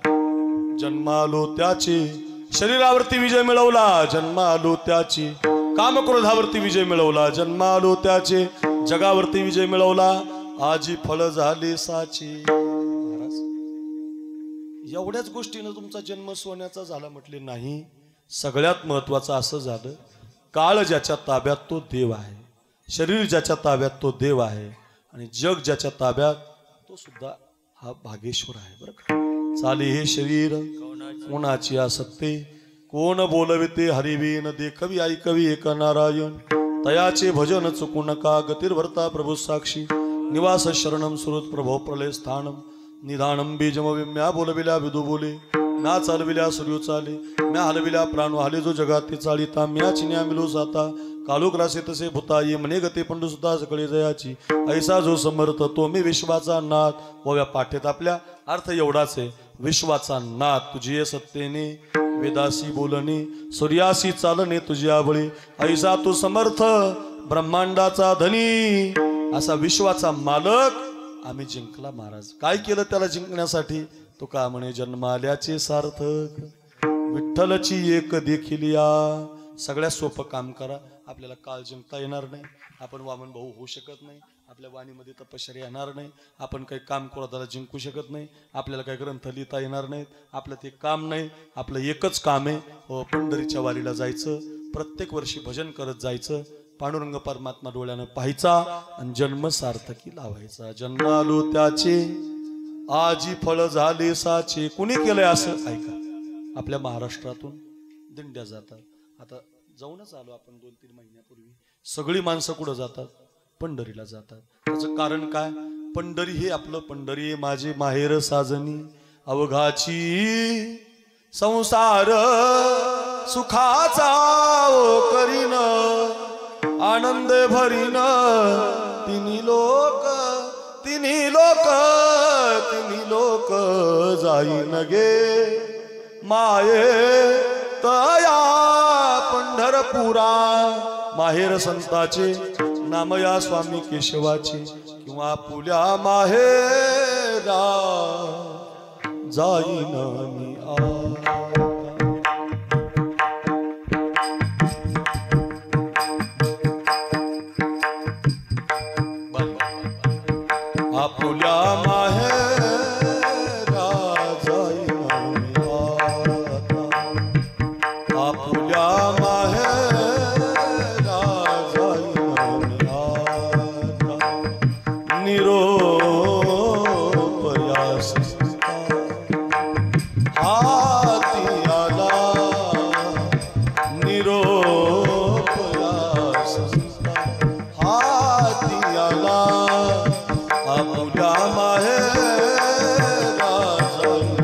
जन्मालो त्याचे. शरीरावरती विजय मिळवला. जन्मालो त्याचे. कामक्रोधावरती विजय मिळवला. जन्मालो त्याचे. जगावरती विजय मिळवला. आजी फळ झाले साचे. एवढ्याच गोष्टीनं तुमचा जन्म सोन्याचा झाला म्हटले नाही. सगळ्यात महत्वाचं असं झालं काळ ज्याच्या ताब्यात तो देव आहे. शरीर ज्याच्या ताब्यात तो देव आहे. आणि जग ज्याच्या ताब्यात तो सुद्धा हा भागेश्वर आहे. बरं का. चाले हे शरीर कोणाची आसक्ते. कोण बोलविते हरिवीन देखवी ऐकवी एक नारायण. तयाचे भजन चुकू नका गतिर्भरता प्रभू साक्षी. निवास शरणम सुहृत प्रभो प्रलय स्थानम. निधानम बीजमविम्या बोलविल्या विदू बोले. म्या चालविल्या सूर्यो चाले. म्या हलविल्या प्राण हाले जो जगात चालिता. म्या चिन्या मिलो जाता कालुक रासे तसे भूता. ये मने गते पंडू सुद्धा सकळे जयाची. ऐसा जो समर्थ तो मी विश्वाचा नाथ. व पाठेत आपल्या अर्थ एवढाच आहे. विश्वाचा नाथ तुझी ये सत्तेने. वेदासी बोलणे सूर्यासी चालणे तुझी आवळी. ऐसा तू समर्थ ब्रह्मांडाचा धनी. असा विश्वाचा मालक आम्ही जिंकला महाराज. काय केलं त्याला जिंकण्यासाठी. तो का म्हणे जन्माल्याचे सार्थक. विठ्ठलची एक देखील या. सगळ्यात सोपं काम करा. आपल्याला काळ जिंकता येणार नाही. आपण वामन भाऊ होऊ शकत नाही. आपल्या वाणीमध्ये तपश्चर्या येणार नाही. आपण काही काम क्रोधाला जिंकू शकत नाही. आपल्याला काही ग्रंथ लिहिता येणार नाहीत. आपलं ते काम नाही. आपलं एकच काम आहे पंढरीच्या वारीला जायचं. प्रत्येक वर्षी भजन करत जायचं. पांडुरंग परमात्मा डोळ्यानं पाहायचा आणि जन्म सार्थकी लावायचा. जन्मालो त्याचे आजी फळ झाले साचे. कुणी केलंय असं ऐका. आपल्या महाराष्ट्रातून दिंड्या जातात. आता जाऊनच आलो आपण 2-3 महिन्यापूर्वी. सगळी माणसं कुठं जातात? पंढरीला जातात. त्याचं कारण काय? पंढरी हे आपलं, पंढरी माझे माहेर साजनी अवघाची, संसार सुखाचा करीन, आनंद भरीन, तिन्ही लोक जाईन गे माये तया पंढरपुरा. माहेर संताचे नाम या स्वामी केशवाचे, किंवा पुल्या माहेरा जाईन मी आपुल्या माहेरा जाईन मी आता, आपुल्या माहेरा जाईन मी आता. निरोप या संता हाती आला, निरोप या संता हाती आला. आपुल्या माहेरा जाईन मी,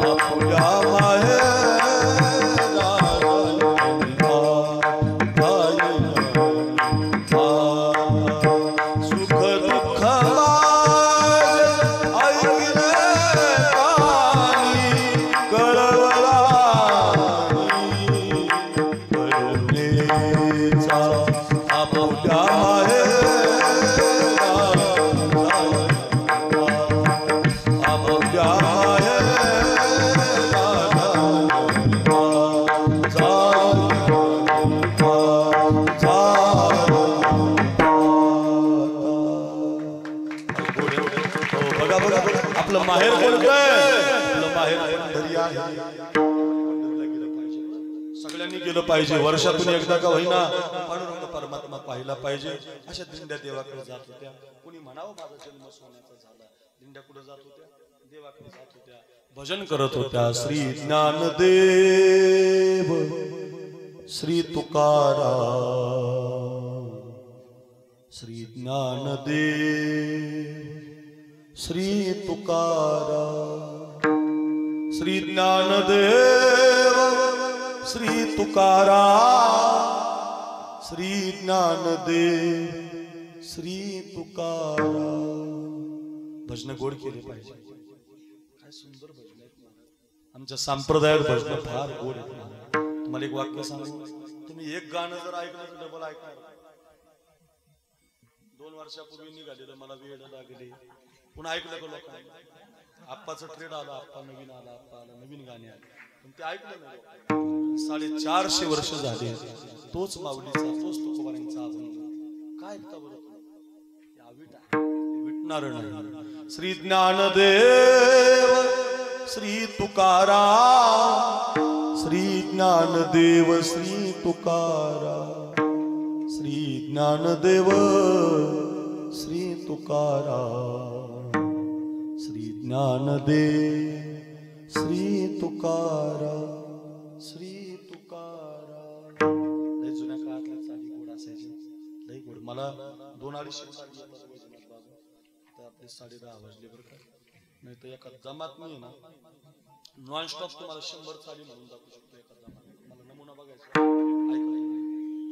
आपुल्या माहेरा जाईन मी, जाईन मी. सुख दुःख माझे ऐकले कानी, कळवळानी करुणेचा. आपुल्या आपलं माहेर बोलतोय, आपलं माहेर पंढरी आहे. सगळ्यांनी गेलं पाहिजे. वर्षातून एकदा का होईना पांडुरंग परमात्मा पाहिला पाहिजे. अशा दिंड्या देवाकडे जात होत्या. कोणी म्हणावं माझा जन्म सोन्याचा झाला. दिंड्या कुठे जात होत्या? देवाकडे जात होत्या, भजन करत होत्या. श्री ज्ञानदेव श्री तुकाराम, श्री ज्ञानदेव श्री तुकाराम, श्री ज्ञानदेव श्री तुकाराम, श्री ज्ञानदेव श्री तुकाराम. भजन गोड केले पाहिजे. काय सुंदर भजन आहेत. आमच्या संप्रदायात भजन फार गोड आहेत. तुम्हाला एक वाक्य सांगू, तुम्ही एक गाणं जर ऐकलं तर डबल ऐकणार. 2 वर्षापूर्वी निघालेलं मला वेळ लागले, पुन्हा ऐकलं का लोकांनी? आप्पाचं ट्रेड आला, आप्पा नवीन आला, आप्पा आला, नवीन गाणे आले, पण ते ऐकलं नाही. 450 वर्ष झाले तोच माऊलीचा, तोच तुकोबारांचा अभंग. काय ऐकता बरं? विटणार नाही. श्री ज्ञानदेव श्री तुकाराम, श्री ज्ञानदेव श्री तुकाराम, श्री ज्ञानदेव श्री तुकाराम, श्री ज्ञानदेव श्री तुकाराम, श्री तुकाराम. लय जुन्या काळातल्या चाली गोड असायची, लय गोड. मला 2-250 तर आपले 10:30 वाजले बरं का. नाही तर एका जमात नाही ना, नॉनस्टॉप तुम्हाला 100 चाली म्हणून दाखवू शकतो एका जमात. मला नमुना बघायचा, ऐका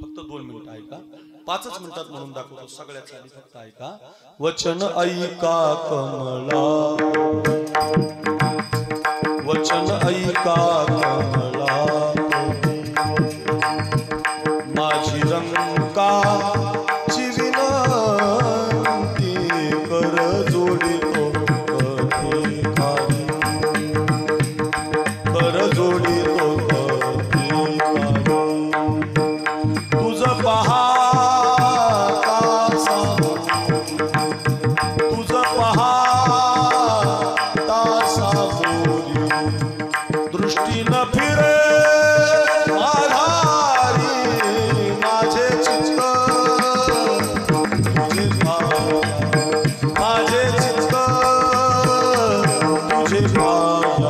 फक्त 2 मिनिटं ऐका. 5च मिनिटात म्हणून दाखवतो सगळ्या चाली, फक्त ऐका. वचन ऐका कमला, वचन ऐका कमला, माझी रंका विनंती कर जोडितो कधी खाली, कर जोडितो कधी खाली. तुझ पाहता तुझ पाहता सामोरी दृष्टी न फिरे आधारी, माझे चित्त तुझे माझे चित्त तुझे पाया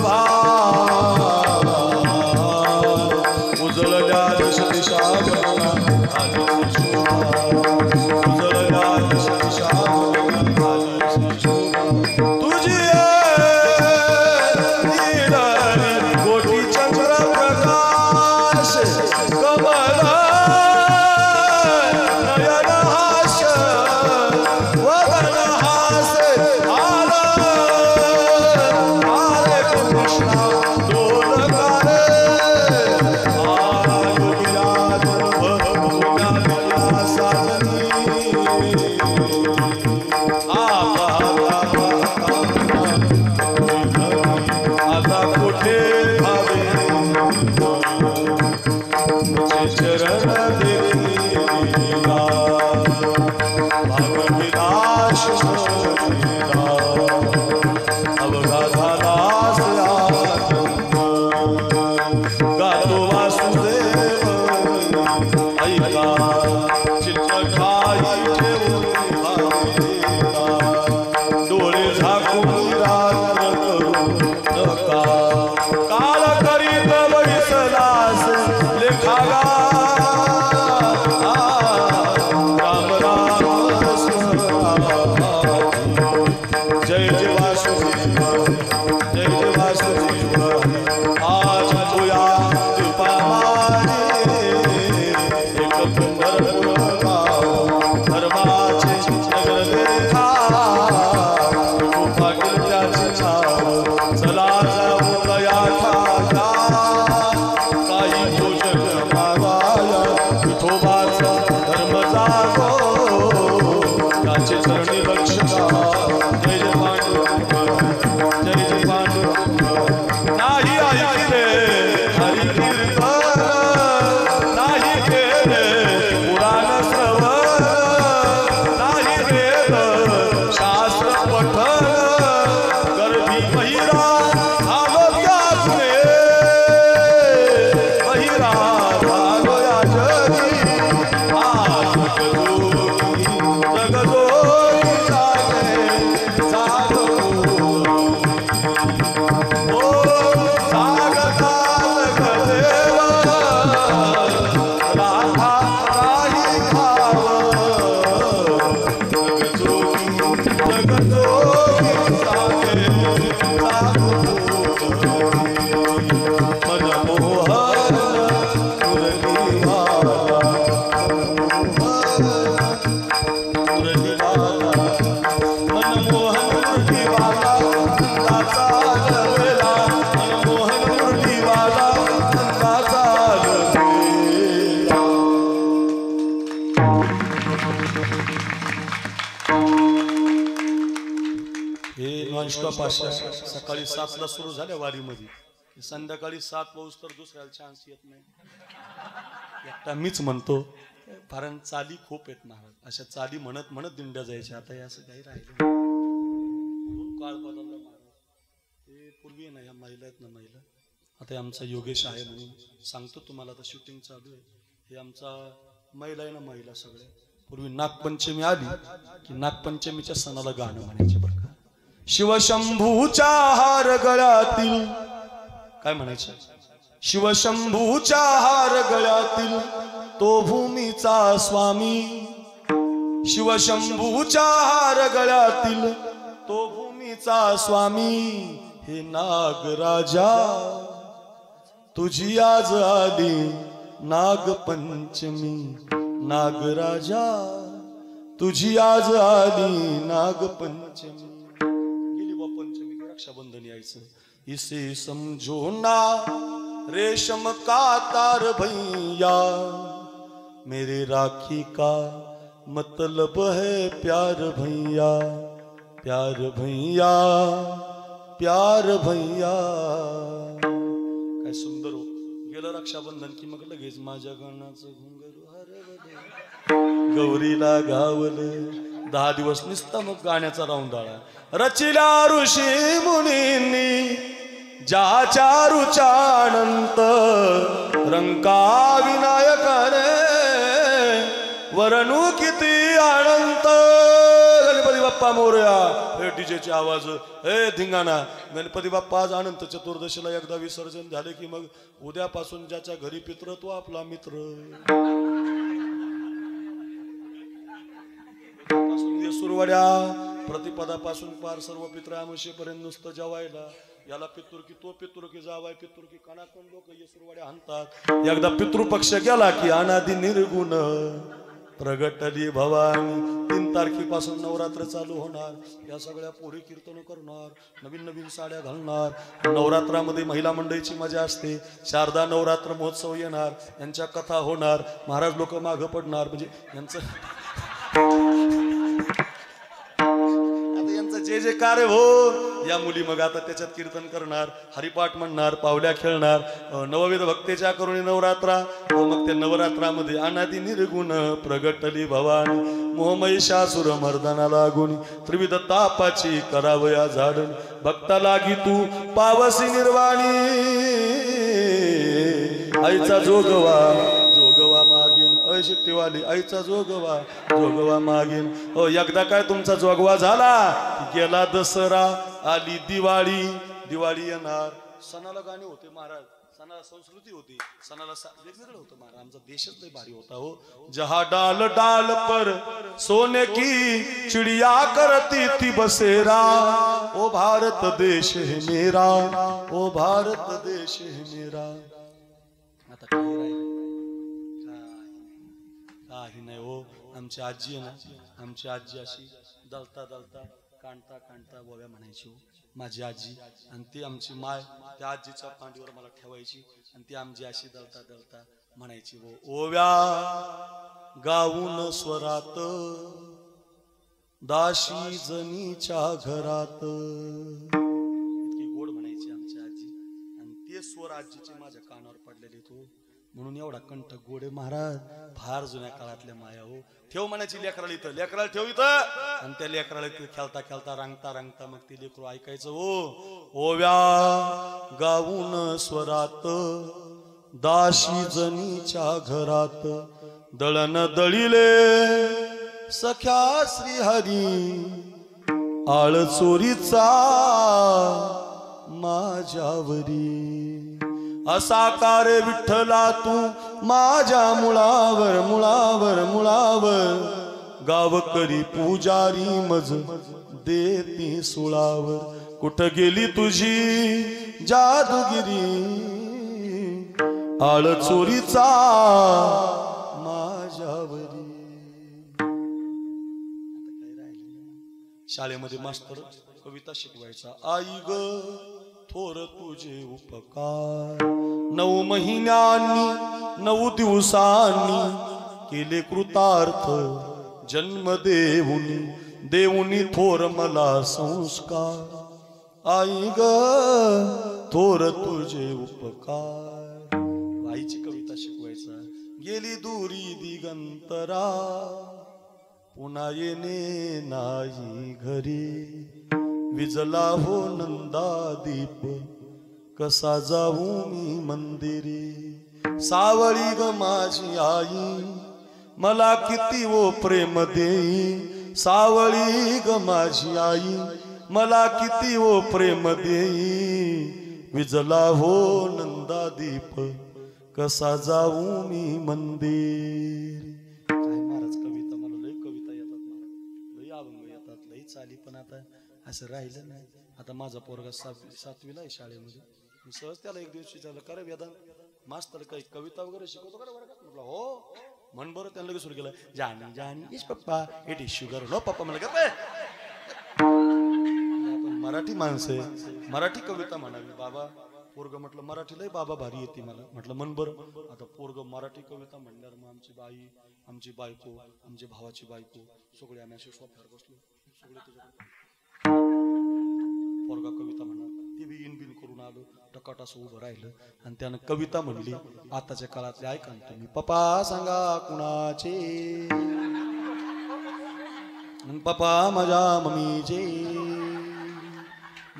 शोभा उजळल्या दश दिशा बना आलीच शोभा उजळल्या दश दिशा बना आलीच शोभा तुझी कोटी चंद्र प्रकाश कमल नयन हास वदन हास आले कृष्णा डोलकार आयोगिराज भगवना साजनी आता कुठे भावे मुझे चरण देवीला भागविलास मोरीला अवघा झालास गातो वासुदेव ऐका चित्त खाई ठेवून भावेला डोळे झाकून रात्र करू नका काल करीत बैसलास लेखागा राम राम जय जय वासुदेव जय जय वासुदेव आज तुया कृपा मारे एक पंढरपूर गाव धर्माचे नगर देखा कृपा गिरजाचे नाव चला जाऊ कया ठाका काही भोजन मागाया विठोबाचा धर्म जागो त्याचे चरणी लक्ष द्या जय जय पांडुरंग जय जय पांडुरंग नाही ऐकले हरी कीर्तन नाही केले पुराण श्रवण नाही वेद शास्त्र पठण गर्भी महिरा झालो त्यातुने महिरा झालो या जगी जगदोरी जागे जागो ओ जागता जगदेवा राधा राही भाव जगजोगी जगजोगी जागे जागो मनमोहन मुरलीवाला मनमोहन मुरलीवाला नंदाचा गवेला मनमोहन मुरलीवाला नंदाचा गवेला हे नॉनस्टॉप अशा सकाळी 7ला सुरू झाल्या वारीमध्ये संध्याकाळी 7 पाऊस तर दुसऱ्याला चान्स येत नाही एकटा मीच म्हणतो कारण चाली खूप आहेत महाराज अशा चाली म्हणत म्हणत दिंड्या जायच्या आता हे असं काही राहिलं काळ बदलला महाराज ते पूर्वी ना ह्या महिला आहेत ना महिला आता आमचा योगेश आहे म्हणून सांगतो तुम्हाला आता शूटिंग चालू आहे हे आमचा महिला आहे ना महिला सगळ्या पूर्वी नागपंचमी आली की नागपंचमीच्या सणाला गाणं म्हणायचे बरं का शिवशंभूच्या हार गळ्यातील काय म्हणायचं शिवशंभूच्या हार गळ्यातील तो भूमीचा स्वामी शिवशंभूच्या हार गळ्यातील तो भूमीचा स्वामी हे नागराजा तुझी आज आली नागपंचमी नागराजा तुझी आज आली नागपंचमी गेली बा पंचमी रक्षाबंधन यायचं इसे समझो ना रेशम का तार भैया मेरे राखी का मतलब है प्यार भैया प्यार भैया प्यार भैया काय सुंदर हो गेलं रक्षाबंधन की मग लगेच माझ्या गाण्याचं घुंगरू हरवले गौरीला गावले 10 दिवस निसता मग गाण्याचा राऊंडाळा रचिला ऋषी मुनींनी ज्याच्या रुचानंत रंका विनायकाने वरणू किती अनंत गणपती बाप्पा बाप्पा मोरया, हे डीजेचे आवाज, हे धिंगाणा. गणपती बाप्पा आज अनंत चतुर्दशीला एकदा विसर्जन झाले की मग उद्यापासून ज्याच्या घरी पित्र तो आपला मित्र. सुरवाड्या प्रतिपदापासून पार सर्व पित्र आमशेपर्यंत नुसतं जेवायला. याला पितृकी तो पितृकी जावाय पितृकी कणाकण लोक सुरवाड्या आणतात. एकदा पितृपक्ष गेला की अनादि निर्गुण प्रगटली भवानी. 3 तारखेपासून नवरात्र चालू होणार. या सगळ्या पोरी कीर्तन करणार, नवीन नवीन साड्या घालणार. नवरात्रामध्ये महिला मंडळीची मजा असते. शारदा नवरात्र महोत्सव येणार, यांच्या कथा होणार, महाराज लोक मागं पडणार. म्हणजे यांचं जे जे कार्य हो, या मुली मग आता त्याच्यात कीर्तन करणार, हरिपाठ म्हणणार, पावल्या खेळणार. नवविध भक्तेच्या करुणी नवरात्रा. मग त्या नवरात्रामध्ये अनादि निर्गुण प्रगटली भवानी. मोहमहिषासुर मर्दना लागून त्रिविध तापाची करावया झाडण. भक्ता लागी तू पावसी निर्वाणी. आईचा जोगवा जोगवा मागीन. शिट्टीवाली आईचा जोगवा जोगवा मागीन. एकदा काय तुमचा जोगवा झाला की गेला दसरा, आली दिवाळी. दिवाळी येणार. सणाला गाणे होते महाराज, सणाला संस्कृती होती, सणाला वेगवेगळं होतं महाराज. आमचा देशच लय भारी होता हो. जहा डाल डाल पर सोने की चिड़िया करती थी बसेरा. ओ भारत देश है मेरा, ओ भारत देश है मेरा. आता काय राहील? काही नाही हो. आमची आजी आहे ना, आमची आजी अशी दलता दलता कांडता कांडता बोव्या म्हणायची हो माझी आजी. आणि ती आमची माय त्या आजीच्या पांडीवर मला ठेवायची आणि ती आमची अशी दलता दलता म्हणायची हो. ओव्या गाऊन स्वरात दाशी जनीच्या घरात. इतकी गोड म्हणायची आमची आजी. आणि ते स्वर आजीचे माझ्या कानावर पडलेले तो, म्हणून एवढा कंठ गोडे महाराज. फार जुन्या काळातल्या माया हो. ठेव म्हणायची लेकराला इथं, लेकराला ठेव इथं. आणि त्या लेकराला खेळता खेळता रांगता रांगता मग ते लेकरू ऐकायचं हो. ओव्या गाऊन स्वरात दाशी जनीच्या घरात. दळण दळिले सख्या श्रीहरी आळ चोरीचा माझ्यावरी. असा कार्य विठ्ठला तू माझ्या मुळावर मुळावर मुळावर. गावकरी पुजारी मज देती सुळावर. कुठं गेली तुझी जादूगिरी आळ चोरीचा माझ्यावरी. शाळेमध्ये मास्तर कविता शिकवायचा. आई ग थोर तुझे उपकार. 9 महिन्यांनी 9 दिवसांनी केले कृतार्थ. जन्म देऊनी देऊनी थोर मला संस्कार. आई ग थोर तुझे उपकार. आईची कविता शिकवायचा. गेली दूरी दिगंतरा पुन्हा येणे नाही घरी. विजला हो नंदा दीप कसा जाऊ मी मंदिरी. सावळी ग माझी आई मला किती वो प्रेम देई. सावळी ग माझी आई मला किती वो प्रेम देई. विजला हो नंदा दीप कसा जाऊ मी मंदिर. काय महाराज कविता, मला लय कविता येतात महाराज, लय अभंग येतात, लय चाली. पण आता असं राहिलं नाही. आता माझा पोरगा 7वीला आहे शाळेमध्ये. मी सहज त्याला एक दिवशी विचारलं, का रे वेदांत मास्तर काही कविता वगैरे शिकवतो का वर्गात? म्हटलं हो. म्हण बरं. त्यांना लगेच सुरू केलं. जानी जानी इस पप्पा इट इज शुगर. नो पप्पा मला का मराठी माणसं मराठी कविता म्हणावी बाबा. पोरग म्हटलं मराठी लय बाबा भारी येते मला. म्हटलं मन बरं. आता पोरग मराठी कविता म्हणल्यावर मग आमची बाई, आमची बायको, आमच्या भावाची बायको सगळे आम्ही असे सोफ्यावर बसलो. सगळे तुझ्याकडे पोरगा कविता म्हणणार. ते बी इनबिन करून आलो. टकाट असं उभं राहिलं आणि त्यानं कविता म्हणली आताच्या काळातले. ऐका ना तुम्ही. पप्पा सांगा कुणाचे. पप्पा माझ्या मम्मीचे.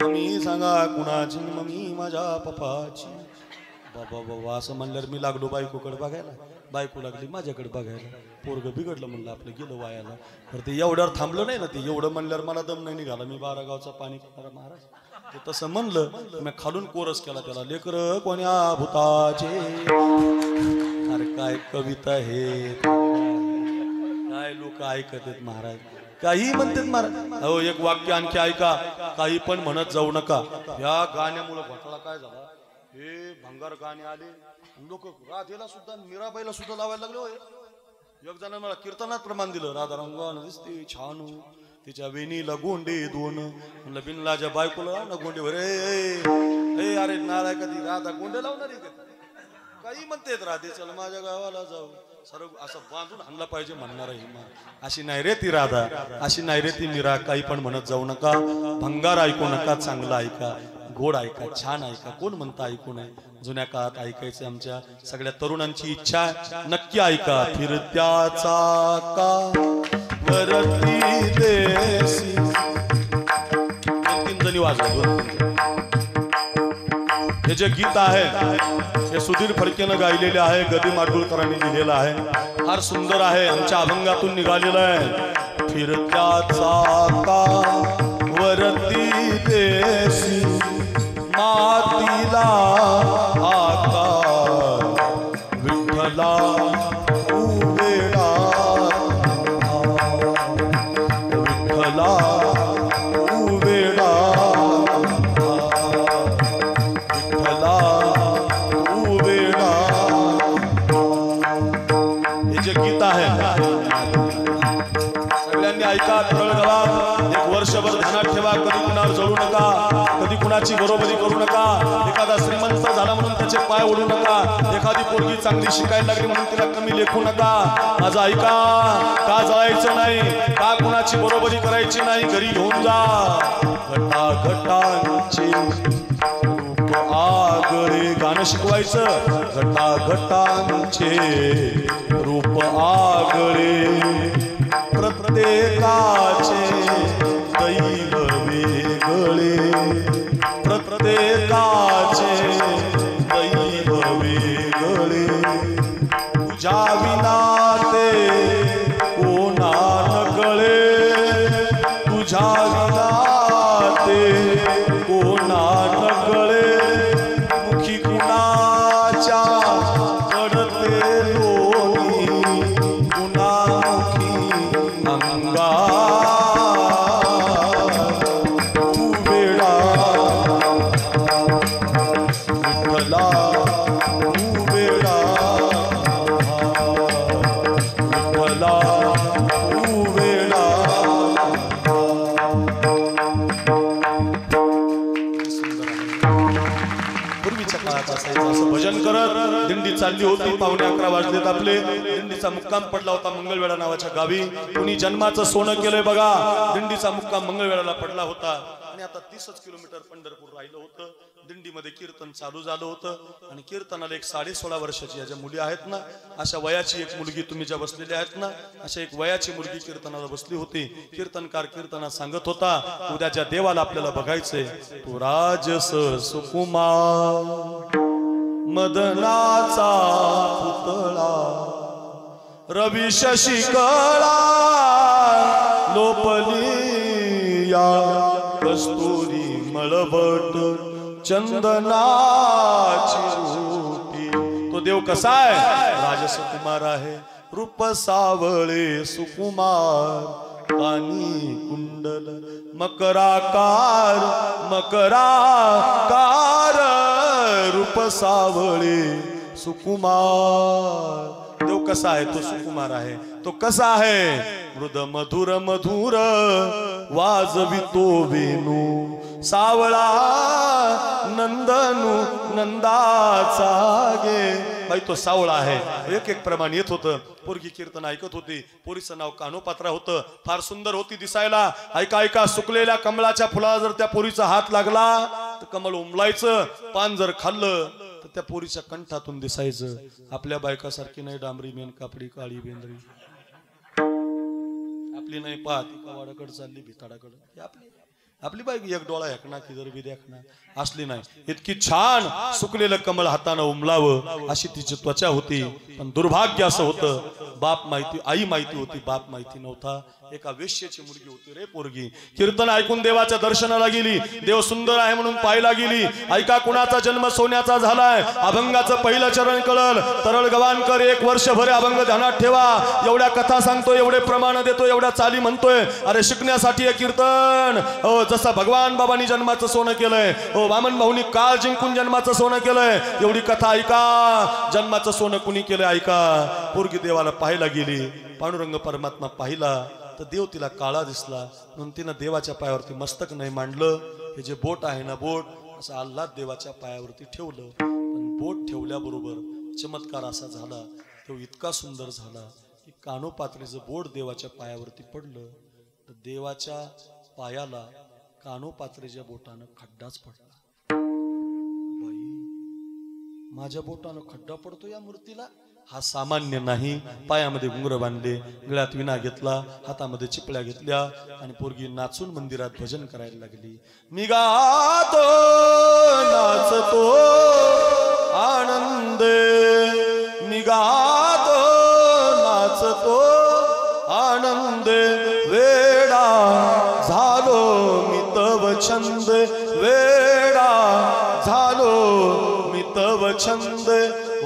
मम्मी सांगा कुणाची. मम्मी माझ्या पप्पाची. बाबा बाबा असं म्हणल्यावर मी लागलो बायकोकडे बघायला, बायको लागली माझ्याकडे बघायला. पोरग बिघडलं म्हणलं आपलं, गेलं वायाला. तर ते एवढ्यावर थांबलं नाही ना, ते एवढं म्हणल्यावर मला दम नाही निघाला. मी 12 गावचा पाणी पिणारा महाराज, ते तसं म्हणलं मी खालून कोरस केला त्याला, लेकर कोण्या भूताचे. अरे काय कविता हे, काय लोक ऐकत आहेत महाराज, काही म्हणतात महाराज. अहो एक वाक्य आणखी ऐका, काही पण म्हणत जाऊ नका. या गाण्यामुळे घोटाळा काय झाला, हे भंगार गाणे आले, लोक राधेला सुद्धा मीराबाईला सुद्धा लावायला लागले. होय एक जण मला कीर्तनात प्रमाण दिलं, राधा रंगान दिसते छान, तिच्या वेणीला गोंडे दोन. म्हणलं बिनलाच्या बायकोला ना गोंडे भरे. अरे नाराय कधी राधा गोंडे लावणार आहे का? काही म्हणतेत राधे चल माझ्या गावाला जाऊ, सर्व असं बांधून आणला पाहिजे म्हणणार आहे. अशी नाही रे ती राधा, अशी नाही रे ती मीरा. काही पण म्हणत जाऊ नका, भंगार ऐकू नका, चांगलं ऐका, गोड ऐका, छान ऐका. कोण म्हणता ऐकू नये, जुन्या काळात ऐकायचे. आमच्या सगळ्या तरुणांची इच्छा आहे, नक्की ऐका. फिरत्याचा का वरती देसी, 2-3 जणी वाजवा. हे जे गीत आहे हे सुधीर फडकेनं गायलेले आहे, गदी माडगुळकरांनी लिहिलेलं आहे, फार सुंदर आहे, आमच्या अभंगातून निघालेलं आहे. फिरत्याचा का वरती देसी, मातीला आकार विठ्ठला उवेडा, विठ्ठला उवेडा, विठ्ठला उवेडा. हे जे गीत आहे सगळ्यांनी ऐका, तळगळा. एक वर्षभर ध्यानात ठेवा, कधी कुणावर जळू नका, कधी कुणाची बरोबरी करू नका. एखादा श्रीमंत झाला म्हणून त्याचे पाय ओढू नका, एखादी पोरगी चांगली शिकायला लागली म्हणून तिला कमी लेखू नका. माझं ऐका, का जळायचं नाही, का कुणाची बरोबरी करायची नाही, घरी घेऊन जा. घटाघटांचे रूप आगळे, गाणं शिकवायचं. घटाघटांचे रूप आगळे, प्रत्येकाचे दैव वेगळे, प्रत्येकाचे दैव वेगळे. तुझ्या विना ते कोणा नकळे, तुझ्या विना ते कोणा नकळे. मुखी कुणाच्या घडते लोणी, कुणामुखी अंगा भजन करत दिंडी चालली होती. 11:15 वाजलेत आपले. दिंडीचा मुक्काम पडला होता मंगळवेढा नावाच्या गावी. कुणी जन्माचं सोनं केलंय बघा. दिंडीचा मुक्काम मंगळवेढाला पडला होता आणि आता 30 किलोमीटर पंढरपूर राहिलं होतं. दिंडीमध्ये कीर्तन चालू झालं होतं आणि कीर्तनाला एक 16.5 वर्षाची ज्या मुली आहेत ना, अशा वयाची एक मुलगी तुम्ही ज्या बसलेल्या आहेत ना, अशा एक वयाची मुलगी कीर्तनाला बसली होती. कीर्तनकार कीर्तना सांगत होता, उद्याच्या देवाला आपल्याला बघायचंय. तू राजस सुकुमार मदनाचा पुतळा, रवी शशी कळा लोपली या, कस्तुरी मळबट चंदनाची रोटी. तो देव कसा आहे? राजस कुमार आहे. रूप सावळे सुकुमार, कानी कुंडल मकराकार, मकराकार रूप सावळे सुकुमार. देव कसा आहे? तो सुकुमार आहे. तो कसा आहे? मृद मधुर मधुर वाजवितो वेणू, सावळा नंदनू नंदाचा गे. बाई तो सावळा आहे. एक एक प्रमाण येत होतं. पोरगी कीर्तन ऐकत होती. पोरीचं नाव कानोपात्रा होतं. फार सुंदर होती दिसायला. ऐका ऐका, सुकलेल्या कमळाच्या फुलाला जर त्या पोरीचा हात लागला तर कमळ उमलायचं. पान जर खाल्लं तर त्या पोरीच्या कंठातून दिसायचं. आपल्या बायकासारखी नाही डांबरी मेन कापडी काळी बेंद्री. आपली नाही पाहत वाडाकडे चालली भिताडाकडे. आपली आपली बाई एक डोळा हेकना की जर बी देखना असली नाही. इतकी छान सुकलेलं कमळ हातानं उमलावं अशी तिची त्वचा होती. पण दुर्भाग्य असं होतं, बाप माहिती, आई माहिती होती, बाप माहिती नव्हता. एका वेश्येची मुलगी होती रे पोरगी. कीर्तन ऐकून देवाच्या दर्शनाला गेली. देव सुंदर आहे म्हणून पाहायला गेली. ऐका कुणाचा जन्म सोन्याचा झालाय. अभंगाचं पहिलं चरण कळल. तरळ गवानकर 1 वर्षभर अभंग ध्यानात ठेवा. एवढ्या कथा सांगतोय, एवढे प्रमाण देतोय, एवढ्या चाली म्हणतोय. अरे शिकण्यासाठी हे कीर्तन. हो, जसं भगवान बाबांनी जन्माचं सोनं केलंय, हो वामन भाऊनी काळ जिंकून जन्माचं सोनं केलंय, एवढी कथा ऐका. जन्माचं सोनं कुणी केलंय ऐका. पोरगी देवाला पाहायला गेली. पांडुरंग परमात्मा पाहिला तर देव तिला काळा दिसला. म्हणून तिनं देवाच्या पायावरती मस्तक नाही मांडलं. हे जे बोट आहे ना, बोट असं आल्हाद देवाच्या पायावरती ठेवलं. पण बोट ठेवल्याबरोबर चमत्कार असा झाला, तो इतका सुंदर झाला की कानोपात्रीचं बोट देवाच्या पायावरती पडलं तर देवाच्या पायाला कानोपात्रीच्या बोटानं खड्डाच पडला. बाई, माझ्या बोटानं खड्डा पडतो या मूर्तीला? हा सामान्य नाही. पायामध्ये घुंगर बांधले, गळ्यात विणा घेतला, हातामध्ये चिपळ्या घेतल्या आणि पोरगी नाचून मंदिरात भजन करायला लागली. मी गातो नाचतो आनंदे, मी गातो नाचतो आनंदे, वेडा झालो मी तव छंद, वेडा झालो मी तव छंद. ओ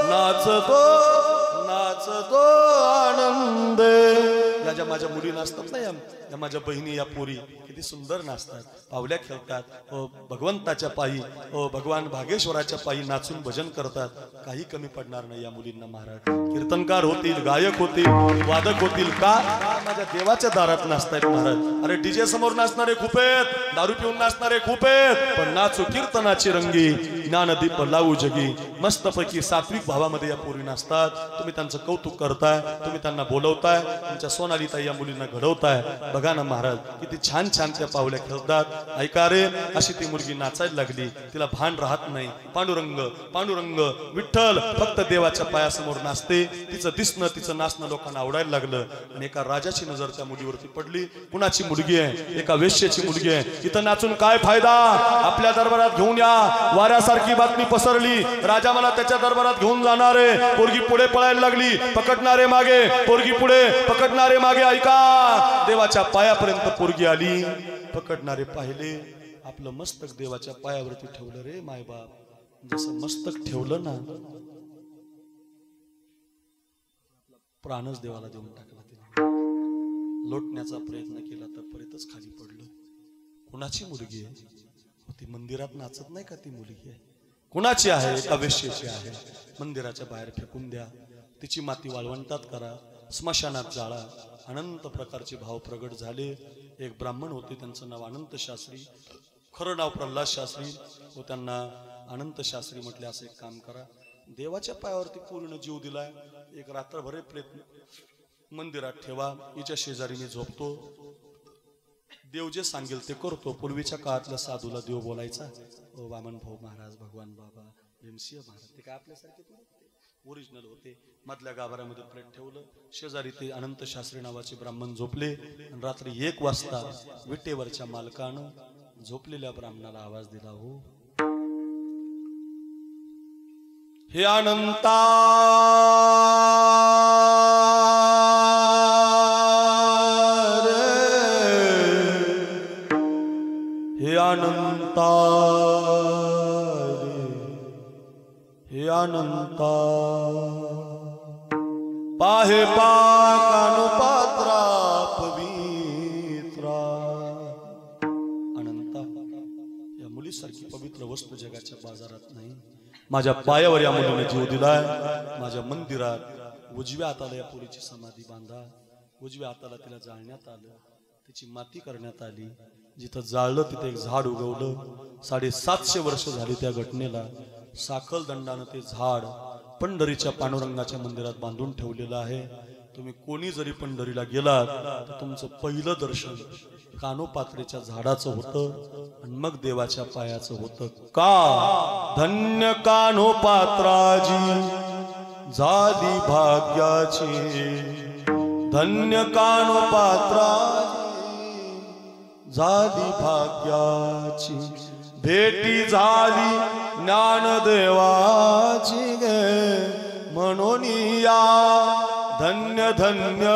नाचतो आनंद. या ज्या माझ्या मुली नाचतात ना, या माझ्या बहिणी, या पोरी किती सुंदर नाचतात, पावल्या खेळतात, भगवंताच्या पायी, भगवान भागेश्वराच्या पायी नाचून भजन करतात. काही कमी पडणार नाही या मुलींना महाराज. कीर्तनकार होतील, गायक होतील, वादक होतील. का? माझ्या देवाच्या दारात नाचतायत महाराज. अरे डीजे समोर नाचणारे खूप आहेत, दारू पिऊन नाचणारे खूप आहेत, पण नाचू कीर्तनाची रंगी, ज्ञानदीप लावू जगी. मस्तपैकी सात्विक भावामध्ये या पोरी नाचतात. तुम्ही त्यांचं कौतुक करताय, तुम्ही त्यांना बोलवताय, तुमच्या सोनालीताई या मुलींना घडवताय. बघा ना महाराज, किती छान छान त्या पावल्या खेळतात. ऐका रे, अशी ती मुलगी नाचायला लागली. तिला भान राहत नाही. पांडुरंग पांडुरंग विठ्ठल फक्त देवाच्या पायासमोर नाचते. तिचं दिसणं, तिचं नाचणं लोकांना आवडायला लागलं. आणि एका राजाची नजर त्या मुलीवरती पडली. कुणाची मुलगी आहे? एका वेश्येची मुलगी आहे. इथं नाचून काय फायदा? आपल्या दरबारात घेऊन या. वाऱ्यासारखी बातमी पसरली, राजा मला त्याच्या दरबारात घेऊन जाणार आहे. पोरगी पुढे पळायला लागली, पकडणारे मागे, पोरगी पुढे, पकडणारे मागे. ऐका, देवाच्या पायापर्यंत पोरगी आली. पकडणारे पाहिले, आपलं मस्तक देवाच्या पायावरती ठेवलं. रे मायबाप, जसं मस्तक ठेवलं ना, प्राणच देवाला देऊन टाकला. तिने लोटण्याचा प्रयत्न केला तर परतच खाली पडलं. कुणाची मुलगी आहे? ती मंदिरात नाचत नाही का? ती मुलगी आहे. कुणाची आहे? एका वेश्येची आहे. मंदिराच्या बाहेर फेकून द्या. तिची माती वाळवंटात करा, स्मशानात जाळा. अनंत प्रकारचे भाव प्रगट झाले. एक ब्राह्मण होते, त्यांचं नाव अनंत शास्त्री, खरं नाव प्रल्हाद शास्त्री, व त्यांना अनंत शास्त्री म्हटले. असं एक काम करा, देवाच्या पायावरती पूर्ण जीव दिलाय, एक रात्रभर प्रयत्न मंदिरात ठेवा. हिच्या शेजारी मी झोपतो, देव जे सांगेल ते करतो. पूर्वीच्या काळातल्या साधूला देव बोलायचा. ओ वामन भाऊ महाराज, भगवान बाबा, भीमसिंह महाराज, ते काय आपल्यासारखे ओरिजिनल होते. मधल्या गाभाऱ्यामध्ये प्लेट ठेवलं. शेजारी ते अनंत शास्त्री नावाचे ब्राह्मण झोपले. आणि रात्री 1 वाजता विटेवरच्या मालकानं झोपलेल्या ब्राह्मणाला आवाज दिला. हो हे अनंता, हे अनंता, हे अनंता, पाहे पाकानुपात्रा पवित्रा. अनंता, या मुलीसारखी पवित्र वस्तू जगाच्या बाजारात नाही. माझ्या पायावर या मुलीने जीव दिलाय. माझ्या मंदिरात उजव्या हाताला या पोरीची समाधी बांधा. उजव्या हाताला तिला जाळण्यात आलं, तिची माती करण्यात आली. जिथं जाळलं तिथे एक झाड उगवलं. 750 वर्ष झाली त्या घटनेला. साखल दंडानं ते झाड पंढरीच्या पांडुरंगाच्या मंदिरात बांधून ठेवलेलं आहे. तुम्ही कोणी जरी पंढरीला गेलात तर तुमचं पहिलं दर्शन कानोपात्रेच्या झाडाचं होतं आणि मग देवाच्या पायाचं होतं. का? धन्य कानोपात्राजी, झाली भाग्याची धन्य कानोपात्राची झाली भाग्याची भेटी झाली ज्ञानदेवाची गे म्हणून या धन्य धन्य